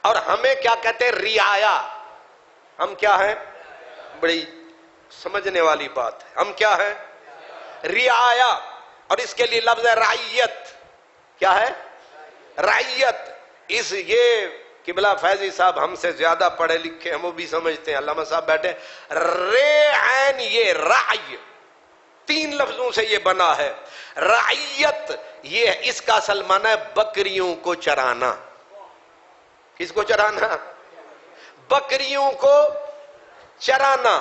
اور ہمیں کیا کہتے ہیں؟ رعایا. ہم کیا ہیں؟ بڑی سمجھنے والی بات ہے. ہم کیا ہیں؟ رعایا. اور اس کے لیے لفظ ہے رعیت. کیا ہے؟ رعیت. یہ قبلہ فیضی صاحب ہم سے زیادہ پڑھے لکھے ہیں، وہ بھی سمجھتے ہیں. علامہ صاحب بیٹھے. عین یہ رعی 3 لفظوں سے یہ بنا ہے. رعیت یہ اس کا اصل معنی ہے بکریوں کو چرانا. کس کو چرانا؟ بکریوں کو چرانا.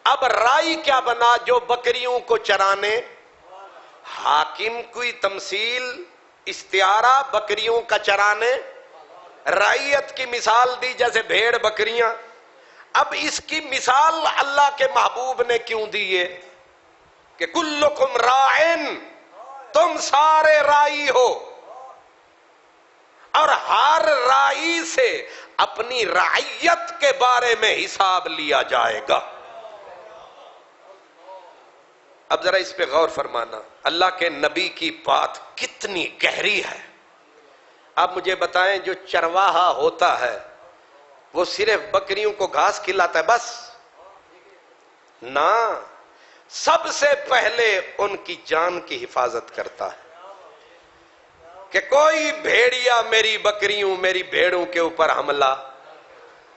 اب رائی کیا بنا؟ جو بکریوں کو چرانے. حاکم کی تمثیل استعارہ بکریوں کا چرانے. رعیت کی مثال دی جیسے بھیڑ بکریاں. اب اس کی مثال اللہ کے محبوب نے کیوں دی ہے کہ کلکم راعن، تم سارے رائی ہو اور ہر رائی سے اپنی رعیت کے بارے میں حساب لیا جائے گا. اب ذرا اس پہ غور فرمانا. اللہ کے نبی کی بات کتنی گہری ہے. آپ مجھے بتائیں جو چرواہا ہوتا ہے وہ صرف بکریوں کو گھاس کھلاتا ہے بس؟ نہ، سب سے پہلے ان کی جان کی حفاظت کرتا ہے کہ کوئی بھیڑیا میری بکریوں میری بھیڑوں کے اوپر حملہ.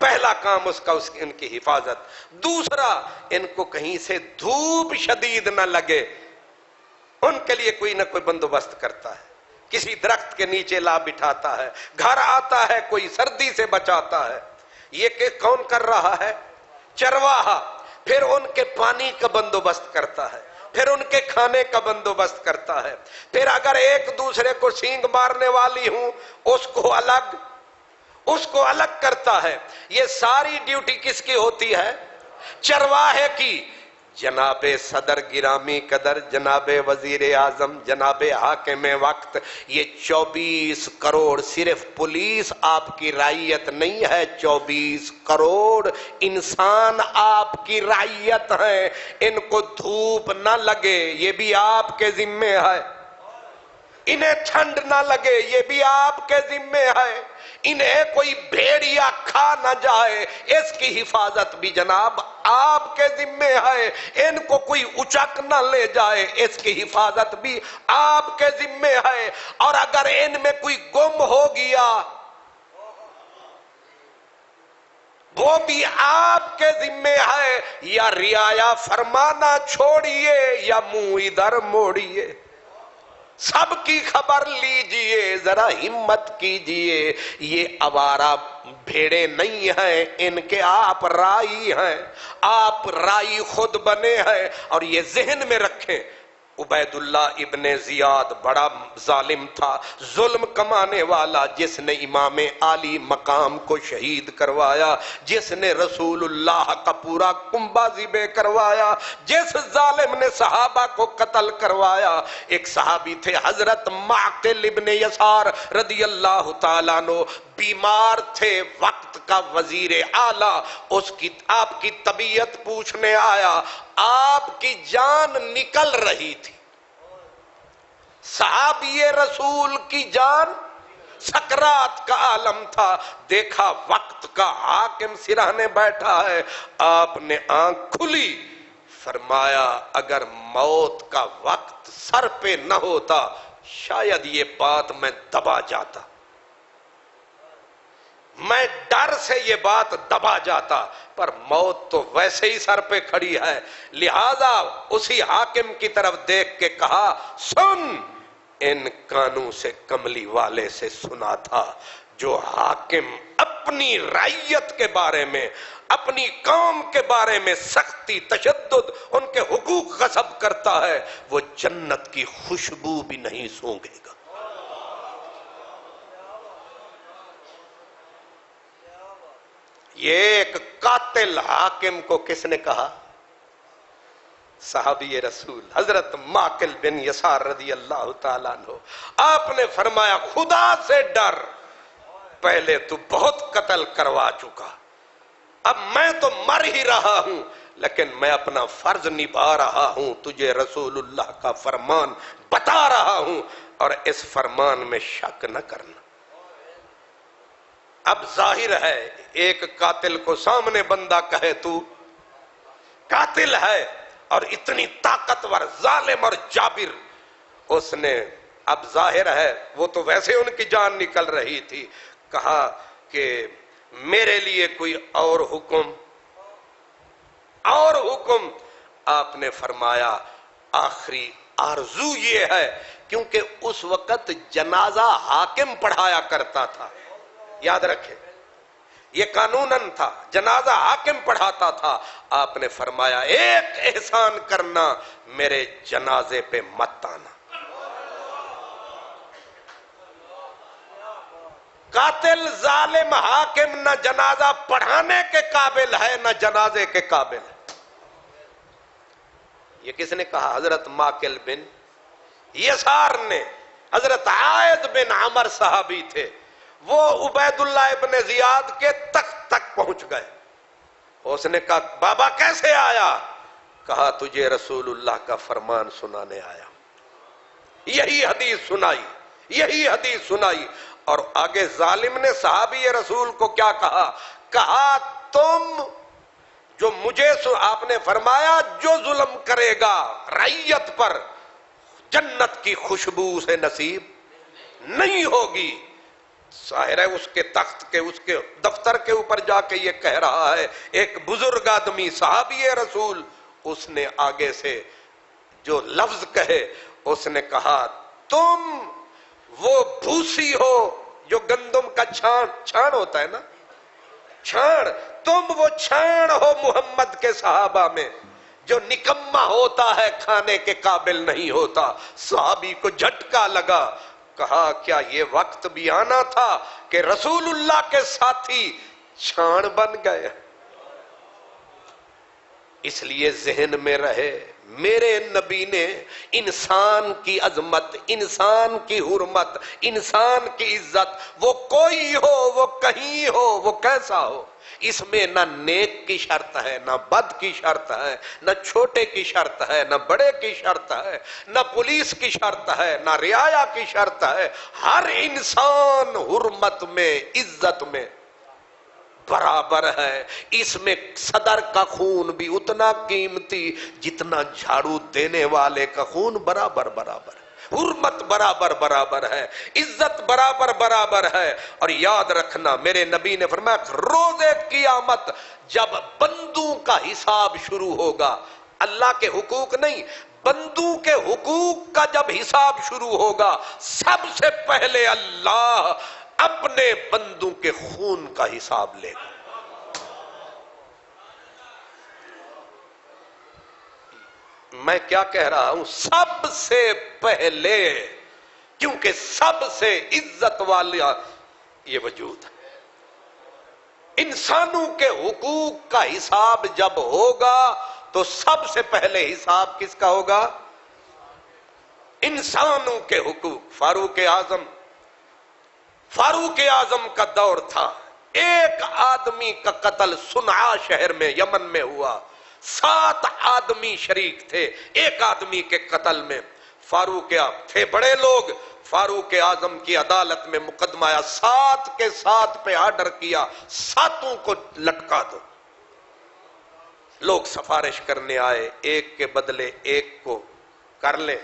پہلا کام اس کا ان کی حفاظت. دوسرا، ان کو کہیں سے دھوپ شدید نہ لگے ان کے لیے کوئی نہ کوئی بندوبست کرتا ہے. کسی درخت کے نیچے لا بٹھاتا ہے. گھر آتا ہے کوئی سردی سے بچاتا ہے. یہ کہ کون کر رہا ہے؟ چرواہا. پھر ان کے پانی کا بندوبست کرتا ہے، پھر ان کے کھانے کا بندوبست کرتا ہے. پھر اگر ایک دوسرے کو سینگ مارنے والی ہوں اس کو الگ کرتا ہے. یہ ساری ڈیوٹی کس کی ہوتی ہے؟ چرواہے کی. جناب صدر گرامی قدر، جناب وزیر اعظم، جناب حاکم وقت، یہ 24 کروڑ صرف پولیس آپ کی رعیت نہیں ہے. 24 کروڑ انسان آپ کی رعیت ہیں. ان کو دھوپ نہ لگے یہ بھی آپ کے ذمے ہے. انہیں ٹھنڈ نہ لگے یہ بھی آپ کے ذمے ہے. انہیں کوئی بھیڑیا کھا نہ جائے اس کی حفاظت بھی جناب آپ کے ذمے ہے. ان کو کوئی اچک نہ لے جائے اس کی حفاظت بھی آپ کے ذمے ہے. اور اگر ان میں کوئی گم ہو گیا وہ بھی آپ کے ذمے ہے. یا رعایا فرمانا چھوڑیے یا منہ ادھر موڑیے. سب کی خبر لیجئے، ذرا ہمت کیجئے. یہ آوارہ بھیڑے نہیں ہیں، ان کے آپ رائی ہیں. آپ رائی خود بنے ہیں. اور یہ ذہن میں رکھیں عبید اللہ ابن زیاد بڑا ظالم تھا، ظلم کمانے والا، جس نے امام عالی مقام کو شہید کروایا، جس نے رسول اللہ کا پورا کنبہ ذبح کروایا، جس ظالم نے صحابہ کو قتل کروایا. ایک صحابی تھے حضرت معقل ابن یسار رضی اللہ تعالیٰ عنہ، بیمار تھے، وقت کا وزیر اعلیٰ. آپ کی طبیعت پوچھنے آیا. آپ کی جان نکل رہی تھی. صحابی رسول کی جان سکرات کا عالم تھا. دیکھا وقت کا حاکم سرہانے بیٹھا ہے. آپ نے آنکھ کھلی، فرمایا اگر موت کا وقت سر پہ نہ ہوتا شاید یہ بات میں دبا جاتا، میں ڈر سے یہ بات دبا جاتا، پر موت تو ویسے ہی سر پہ کھڑی ہے. لہذا اسی حاکم کی طرف دیکھ کے کہا سن ان کانوں سے کملی والے سے سنا تھا جو حاکم اپنی رعیت کے بارے میں، اپنی قوم کے بارے میں سختی، تشدد، ان کے حقوق غصب کرتا ہے، وہ جنت کی خوشبو بھی نہیں سونگھے گا۔ یہ ایک قاتل حاکم کو کس نے کہا؟ صحابی رسول حضرت ماقل بن یسار رضی اللہ تعالیٰ عنہ۔ آپ نے فرمایا خدا سے ڈر، پہلے تو بہت قتل کروا چکا، اب میں تو مر ہی رہا ہوں لیکن میں اپنا فرض نبھا رہا ہوں، تجھے رسول اللہ کا فرمان بتا رہا ہوں اور اس فرمان میں شک نہ کرنا۔ اب ظاہر ہے ایک قاتل کو سامنے بندہ کہے تو قاتل ہے، اور اتنی طاقتور ظالم اور جابر، اس نے اب ظاہر ہے وہ تو ویسے ان کی جان نکل رہی تھی، کہا کہ میرے لیے کوئی اور حکم، اور حکم۔ آپ نے فرمایا آخری آرزو یہ ہے، کیونکہ اس وقت جنازہ حاکم پڑھایا کرتا تھا، یاد رکھیں یہ قانوناً تھا، جنازہ حاکم پڑھاتا تھا۔ آپ نے فرمایا ایک احسان کرنا، میرے جنازے پہ مت آنا۔ قاتل ظالم حاکم نہ جنازہ پڑھانے کے قابل ہے نہ جنازے کے قابل ہے۔ یہ کس نے کہا؟ حضرت ماقل بن یسار نے۔ حضرت عائد بن عمر صحابی تھے، وہ عبید اللہ ابن زیاد کے تخت تک پہنچ گئے۔ اس نے کہا بابا کیسے آیا؟ کہا تجھے رسول اللہ کا فرمان سنانے آیا، یہی حدیث سنائی، یہی حدیث سنائی۔ اور آگے ظالم نے صحابی رسول کو کیا کہا؟ کہا تم جو مجھے آپ نے فرمایا جو ظلم کرے گا رعیت پر جنت کی خوشبو سے نصیب نہیں ہوگی۔ ظاہر ہے اس کے تخت کے، اس کے دفتر کے اوپر جا کے یہ کہہ رہا ہے ایک بزرگ آدمی صحابی رسول، اس نے آگے سے جو لفظ کہے، اس نے کہا تم وہ بھوسی ہو جو گندم کا چھان ہوتا ہے نا، چھان، تم وہ چھان ہو محمد کے صحابہ میں جو نکما ہوتا ہے کھانے کے قابل نہیں ہوتا۔ صحابی کو جھٹکا لگا، کہا کیا یہ وقت بھی آنا تھا کہ رسول اللہ کے ساتھی چھان بن گئے؟ اس لیے ذہن میں رہے میرے نبی نے انسان کی عظمت، انسان کی حرمت، انسان کی عزت، وہ کوئی ہو، وہ کہیں ہو، وہ کیسا ہو، اس میں نہ نیک کی شرط ہے، نہ بد کی شرط ہے، نہ چھوٹے کی شرط ہے، نہ بڑے کی شرط ہے، نہ پولیس کی شرط ہے، نہ رعایا کی شرط ہے۔ ہر انسان حرمت میں، عزت میں برابر ہے۔ اس میں صدر کا خون بھی اتنا قیمتی جتنا جھاڑو دینے والے کا خون، برابر برابر ہے۔ حرمت برابر برابر ہے، عزت برابر برابر ہے۔ اور یاد رکھنا میرے نبی نے فرمایا روز قیامت جب بندوں کا حساب شروع ہوگا، اللہ کے حقوق نہیں، بندوں کے حقوق کا جب حساب شروع ہوگا، سب سے پہلے اللہ اپنے بندوں کے خون کا حساب لے گا۔ میں کیا کہہ رہا ہوں؟ سب سے پہلے، کیونکہ سب سے عزت والا یہ وجود ہے۔ انسانوں کے حقوق کا حساب جب ہوگا تو سب سے پہلے حساب کس کا ہوگا؟ انسانوں کے حقوق۔ فاروق اعظم کا دور تھا، ایک آدمی کا قتل صنعاء شہر میں یمن میں ہوا، 7 آدمی شریک تھے ایک آدمی کے قتل میں۔ فاروق تھے بڑے لوگ، فاروق اعظم کی عدالت میں مقدمہ آیا، 7 کے 7 پہ آرڈر کیا 7 کو لٹکا دو۔ لوگ سفارش کرنے آئے، ایک کے بدلے ایک کو کر لیں۔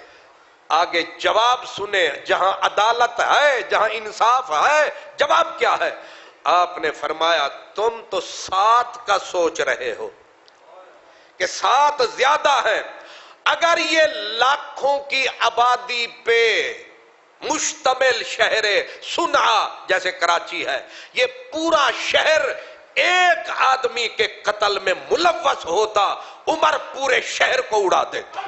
آگے جواب سنے، جہاں عدالت ہے، جہاں انصاف ہے، جواب کیا ہے؟ آپ نے فرمایا تم تو 7 کا سوچ رہے ہو کہ 7 زیادہ ہے، اگر یہ لاکھوں کی آبادی پہ مشتمل شہر صنعا جیسے کراچی ہے، یہ پورا شہر ایک آدمی کے قتل میں ملوث ہوتا، عمر پورے شہر کو اڑا دیتا۔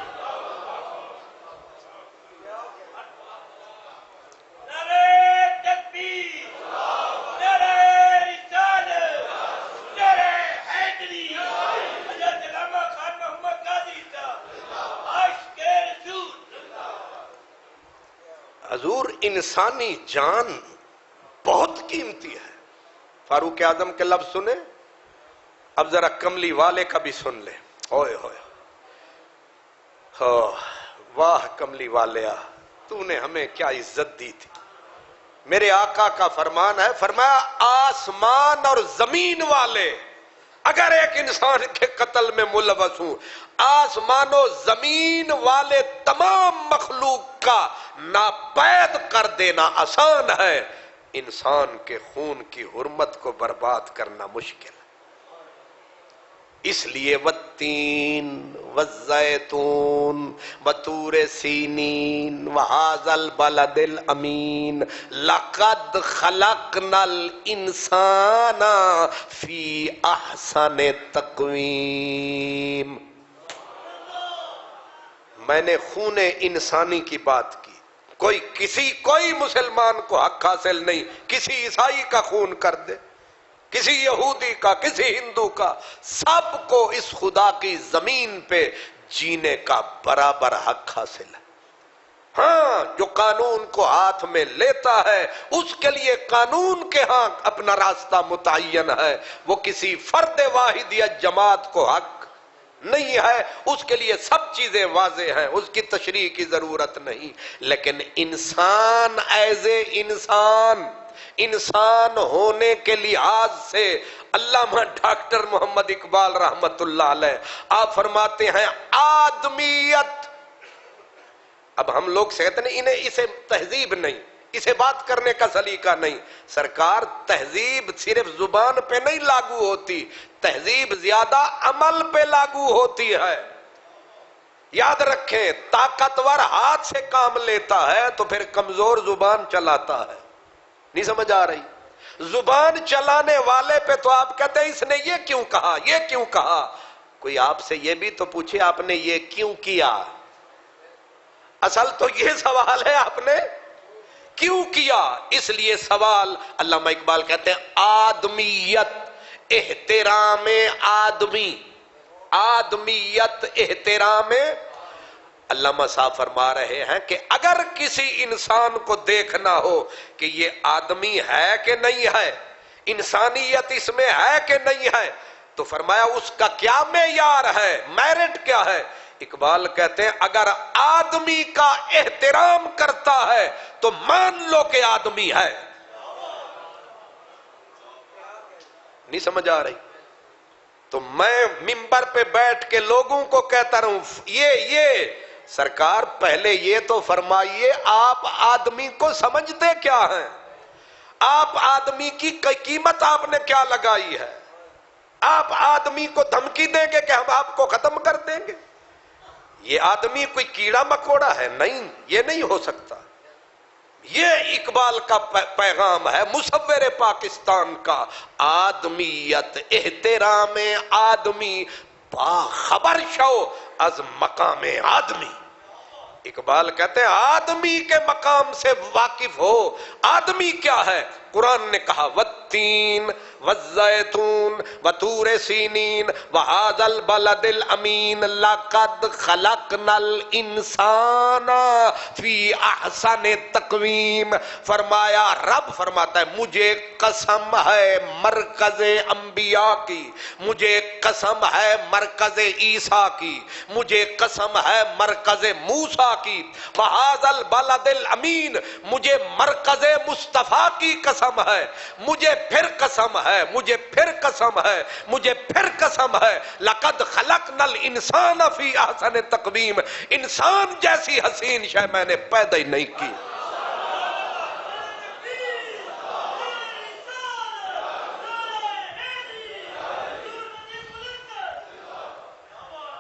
حضور انسانی جان بہت قیمتی ہے۔ فاروق اعظم کے لفظ سنے، اب ذرا کملی والے کا بھی سن لے۔ اوئے ہوئے، واہ کملی والیا، تو نے ہمیں کیا عزت دی تھی۔ میرے آقا کا فرمان ہے، فرمایا آسمان اور زمین والے اگر ایک انسان کے قتل میں ملوث ہوں، آسمان و زمین والے تمام مخلوق کا ناپید کر دینا آسان ہے، انسان کے خون کی حرمت کو برباد کرنا مشکل ہے۔ اس لیے والتین والزیتون وطور سینین وہذا البلد الامین لقد خلقنا الانسان فی احسن تقویم۔ میں نے خون انسانی کی بات کی، کوئی مسلمان کو حق حاصل نہیں کسی عیسائی کا خون کر دے، کسی یہودی کا، کسی ہندو کا، سب کو اس خدا کی زمین پہ جینے کا برابر حق حاصل ہے۔ ہاں جو قانون کو ہاتھ میں لیتا ہے اس کے لیے قانون کے ہاں اپنا راستہ متعین ہے، وہ کسی فرد واحد یا جماعت کو حق نہیں ہے، اس کے لیے سب چیزیں واضح ہیں، اس کی تشریح کی ضرورت نہیں۔ لیکن انسان ایز اے انسان ہونے کے لحاظ سے علامہ ڈاکٹر محمد اقبال رحمت اللہ علیہ آپ فرماتے ہیں آدمیت۔ اب ہم لوگ کہتے ہیں اسے تہذیب نہیں، اسے بات کرنے کا سلیقہ نہیں۔ سرکار تہذیب صرف زبان پہ نہیں لاگو ہوتی، تہذیب زیادہ عمل پہ لاگو ہوتی ہے۔ یاد رکھیں طاقتور ہاتھ سے کام لیتا ہے تو پھر کمزور زبان چلاتا ہے۔ نہیں سمجھ آ رہی؟ زبان چلانے والے پہ تو آپ کہتے ہیں اس نے یہ کیوں کہا، یہ کیوں کہا۔ کوئی آپ سے یہ بھی تو پوچھے آپ نے یہ کیوں کیا۔ اصل تو یہ سوال ہے آپ نے کیوں کیا۔ اس لیے سوال علامہ اقبال کہتے ہیں آدمیت، احترام آدمی، آدمیت احترام۔ علامہ صاحب فرما رہے ہیں کہ اگر کسی انسان کو دیکھنا ہو کہ یہ آدمی ہے کہ نہیں ہے، انسانیت اس میں ہے کہ نہیں ہے، تو فرمایا اس کا کیا معیار ہے، میرٹ کیا ہے۔ اقبال کہتے ہیں اگر آدمی کا احترام کرتا ہے تو مان لو کہ آدمی ہے۔ نہیں سمجھ آ رہی؟ تو میں منبر پہ بیٹھ کے لوگوں کو کہتا رہوں یہ سرکار پہلے یہ تو فرمائیے آپ آدمی کو سمجھتے کیا ہیں، آپ آدمی کی قیمت آپ نے کیا لگائی ہے۔ آپ آدمی کو دھمکی دیں گے کہ ہم آپ کو ختم کر دیں گے۔ یہ آدمی کوئی کیڑا مکوڑا ہے؟ نہیں، یہ نہیں ہو سکتا۔ یہ اقبال کا پیغام ہے مصور پاکستان کا، آدمیت احترام آدمی باخبر شو از مقام آدمی۔ اقبال کہتے ہیں آدمی کے مقام سے واقف ہو۔ آدمی کیا ہے؟ قرآن نے کہا والتین والزیتون وطور سینین وہذا البلد الامین لقد خلقنا الانسان فی احسن تقویم۔ فرمایا رب فرماتا ہے مجھے قسم ہے مرکز انبیاء کی، مجھے قسم ہے مرکز عیسیٰ کی، مجھے قسم ہے مرکز موسیٰ کی، وہذا البلد الامین مجھے مرکز مصطفیٰ کی قسم ہے، مجھے پھر قسم ہے، مجھے پھر قسم ہے، مجھے پھر قسم ہے، لقد خلقنا الانسان فی احسن تقویم، انسان جیسی حسین شے میں نے پیدا ہی نہیں کی۔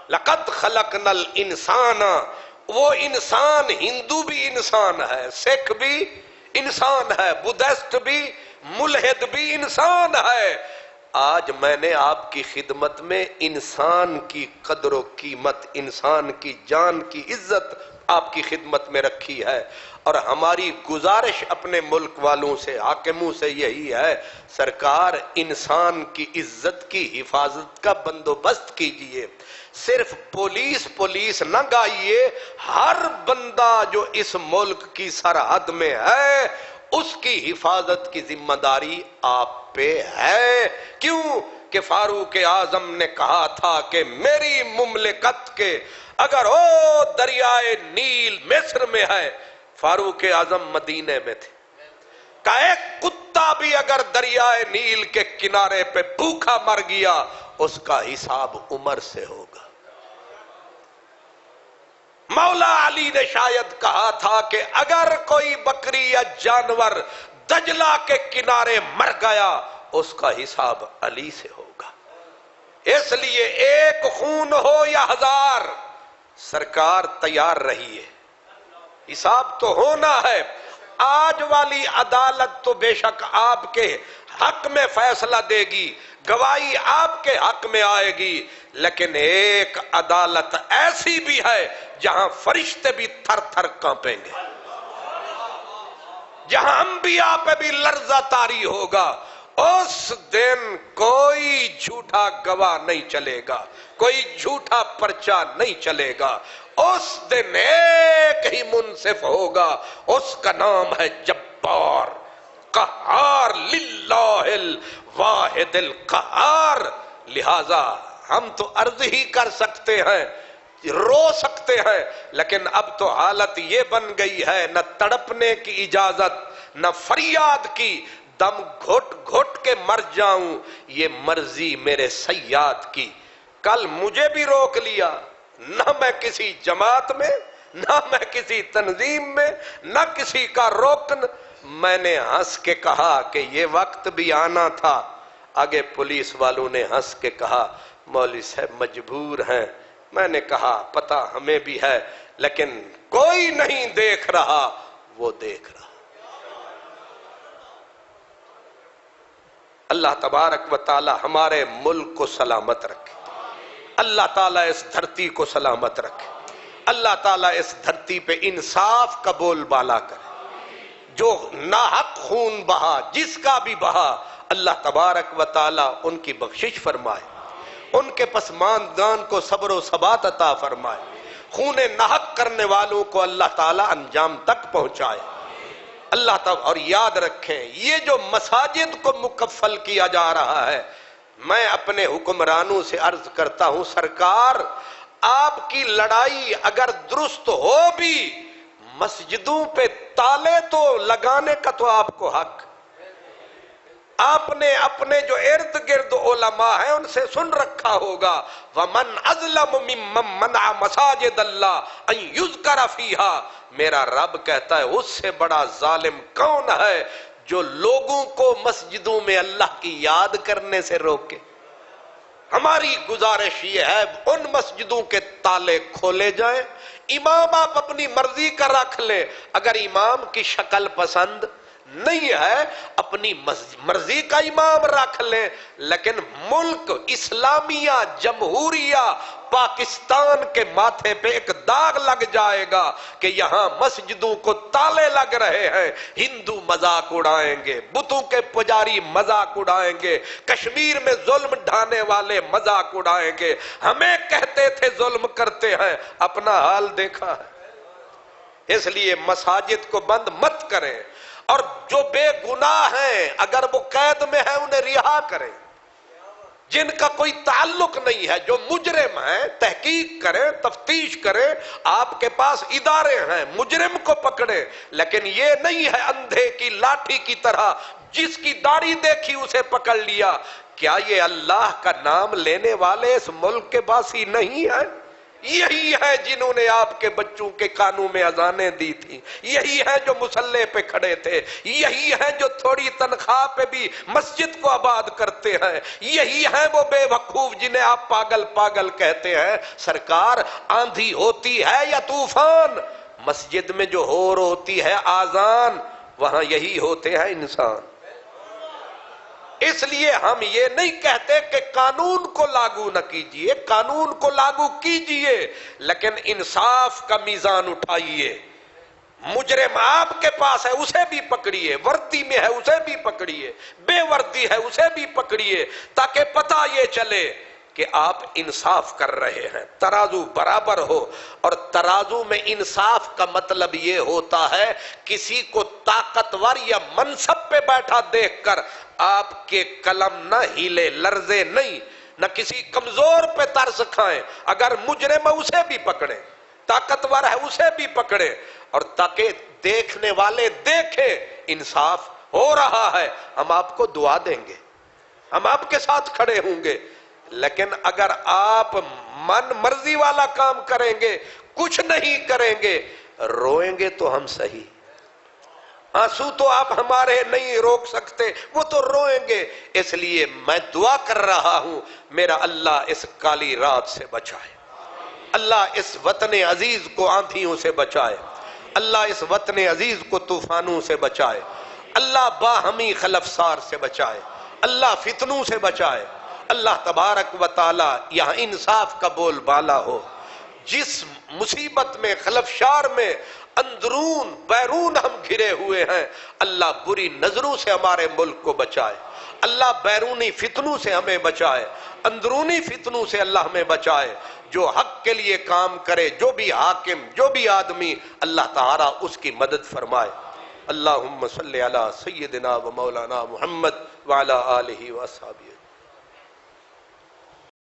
لقد خلقنا الانسان، وہ انسان، ہندو بھی انسان ہے، سکھ بھی انسان ہے، بدھسٹ بھی، ملحد بھی انسان ہے۔ آج میں نے آپ کی خدمت میں انسان کی قدر و قیمت، انسان کی جان کی عزت آپ کی خدمت میں رکھی ہے، اور ہماری گزارش اپنے ملک والوں سے، حاکموں سے یہی ہے، سرکار انسان کی عزت کی حفاظت کا بندوبست کیجئے۔ صرف پولیس نہ گائیے، ہر بندہ جو اس ملک کی سرحد میں ہے اس کی حفاظت کی ذمہ داری آپ پہ ہے۔ کیوں کہ فاروق اعظم نے کہا تھا کہ میری مملکت کے اگر او دریائے نیل مصر میں ہے، فاروق اعظم مدینے میں تھے، کہ ایک کتا بھی اگر دریائے نیل کے کنارے پہ بھوکا مر گیا اس کا حساب عمر سے ہوگا۔ مولا علی نے شاید کہا تھا کہ اگر کوئی بکری یا جانور دجلہ کے کنارے مر گیا اس کا حساب علی سے ہوگا۔ اس لیے ایک خون ہو یا ہزار، سرکار تیار رہیے، حساب تو ہونا ہے۔ آج والی عدالت تو بے شک آپ کے حق میں فیصلہ دے گی، گواہی آپ کے حق میں آئے گی، لیکن ایک عدالت ایسی بھی ہے جہاں فرشتے بھی تھر تھر کانپیں گے، جہاں انبیاء پہ بھی لرزہ طاری ہوگا۔ اس دن کوئی جھوٹا گواہ نہیں چلے گا، کوئی جھوٹا پرچہ نہیں چلے گا، اس دن ایک ہی منصف ہوگا، اس کا نام ہے جبار قہار، للہ الواحد القہار۔ لہذا ہم تو عرض ہی کر سکتے ہیں، رو سکتے ہیں، لیکن اب تو حالت یہ بن گئی ہے، نہ تڑپنے کی اجازت، نہ فریاد کی، دم گھٹ گھٹ کے مر جاؤں یہ مرضی میرے سیاد کی۔ کل مجھے بھی روک لیا، نہ میں کسی جماعت میں، نہ میں کسی تنظیم میں، نہ کسی کا رکن، میں نے ہنس کے کہا کہ یہ وقت بھی آنا تھا۔ آگے پولیس والوں نے ہنس کے کہا مولوی صاحب مجبور ہیں۔ میں نے کہا پتہ ہمیں بھی ہے، لیکن کوئی نہیں دیکھ رہا، وہ دیکھ رہا۔ اللہ تبارک و تعالی ہمارے ملک کو سلامت رکھے، اللہ تعالیٰ اس دھرتی کو سلامت رکھے، اللہ تعالیٰ اس دھرتی پہ انصاف کا بول بالا کرے۔ جو ناحق خون بہا، جس کا بھی بہا، اللہ تبارک و تعالیٰ ان کی بخشش فرمائے، ان کے پسماندگان کو صبر و ثبات عطا فرمائے، خون ناحق کرنے والوں کو اللہ تعالیٰ انجام تک پہنچائے۔ اللہ تعالیٰ، اور یاد رکھیں یہ جو مساجد کو مکفل کیا جا رہا ہے، میں اپنے حکمرانوں سے عرض کرتا ہوں سرکار آپ کی لڑائی اگر درست ہو بھی، مسجدوں پہ تالے تو لگانے کا تو آپ کو حق، آپ نے اپنے جو ارد گرد علماء ہیں ان سے سن رکھا ہوگا وَمَنْ أَظْلَمُ مِمَّنْ مَنَعَ مَسَاجِدَ اللَّهِ أَنْ يُذْكَرَ فِيهَا۔ میرا رب کہتا ہے اس سے بڑا ظالم کون ہے جو لوگوں کو مسجدوں میں اللہ کی یاد کرنے سے روکے۔ ہماری گزارش یہ ہے ان مسجدوں کے تالے کھولے جائیں، امام آپ اپنی مرضی کا رکھ لیں، اگر امام کی شکل پسند نہیں ہے اپنی مرضی کا امام رکھ لیں، لیکن ملک اسلامیہ جمہوریہ پاکستان کے ماتھے پہ ایک داغ لگ جائے گا کہ یہاں مسجدوں کو تالے لگ رہے ہیں، ہندو مذاق اڑائیں گے، بتوں کے پجاری مذاق اڑائیں گے، کشمیر میں ظلم ڈھانے والے مذاق اڑائیں گے، ہمیں کہتے تھے ظلم کرتے ہیں، اپنا حال دیکھا ہے۔ اس لیے مساجد کو بند مت کریں، اور جو بے گناہ ہیں اگر وہ قید میں ہیں انہیں رہا کریں، جن کا کوئی تعلق نہیں ہے، جو مجرم ہیں تحقیق کریں، تفتیش کریں، آپ کے پاس ادارے ہیں، مجرم کو پکڑیں، لیکن یہ نہیں ہے اندھے کی لاٹھی کی طرح جس کی داڑھی دیکھی اسے پکڑ لیا۔ کیا یہ اللہ کا نام لینے والے اس ملک کے باسی نہیں ہیں؟ یہی ہیں جنہوں نے آپ کے بچوں کے کانوں میں اذانیں دی تھی، یہی ہیں جو مصلے پہ کھڑے تھے، یہی ہیں جو تھوڑی تنخواہ پہ بھی مسجد کو آباد کرتے ہیں، یہی ہیں وہ بے وقوف جنہیں آپ پاگل پاگل کہتے ہیں۔ سرکار، آندھی ہوتی ہے یا طوفان، مسجد میں جو ہور ہوتی ہے آذان، وہاں یہی ہوتے ہیں انسان۔ اس لیے ہم یہ نہیں کہتے کہ قانون کو لاگو نہ کیجئے، قانون کو لاگو کیجئے، لیکن انصاف کا میزان اٹھائیے۔ مجرم آپ کے پاس ہے اسے بھی پکڑیے، وردی میں ہے اسے بھی پکڑیے، بے وردی ہے اسے بھی پکڑیے، تاکہ پتہ یہ چلے کہ آپ انصاف کر رہے ہیں، ترازو برابر ہو۔ اور ترازو میں انصاف کا مطلب یہ ہوتا ہے کسی کو طاقتور یا منصب پہ بیٹھا دیکھ کر آپ کے قلم نہ ہیلے، لرزے نہیں، نہ کسی کمزور پہ ترس کھائیں، اگر مجرم ہے اسے بھی پکڑیں، طاقتور ہے اسے بھی پکڑیں، اور تاکہ دیکھنے والے دیکھیں انصاف ہو رہا ہے۔ ہم آپ کو دعا دیں گے، ہم آپ کے ساتھ کھڑے ہوں گے، لیکن اگر آپ من مرضی والا کام کریں گے، کچھ نہیں کریں گے، روئیں گے تو ہم صحیح، آنسو تو آپ ہمارے نہیں روک سکتے، وہ تو روئیں گے۔ اس لیے میں دعا کر رہا ہوں، میرا اللہ اس کالی رات سے بچائے، اللہ اس وطن عزیز کو آندھیوں سے بچائے، اللہ اس وطن عزیز کو طوفانوں سے بچائے، اللہ باہمی خلفسار سے بچائے، اللہ فتنوں سے بچائے، اللہ تبارک و تعالی یہاں انصاف کا بول بالا ہو۔ جس مصیبت میں، خلفشار میں اندرون بیرون ہم گھرے ہوئے ہیں، اللہ بری نظروں سے ہمارے ملک کو بچائے، اللہ بیرونی فتنوں سے ہمیں بچائے، اندرونی فتنوں سے اللہ ہمیں بچائے۔ جو حق کے لیے کام کرے، جو بھی حاکم، جو بھی آدمی، اللہ تعالیٰ اس کی مدد فرمائے۔ اللہم صلی علی سیدنا و مولانا محمد وعلی آلہ و اصحابہ۔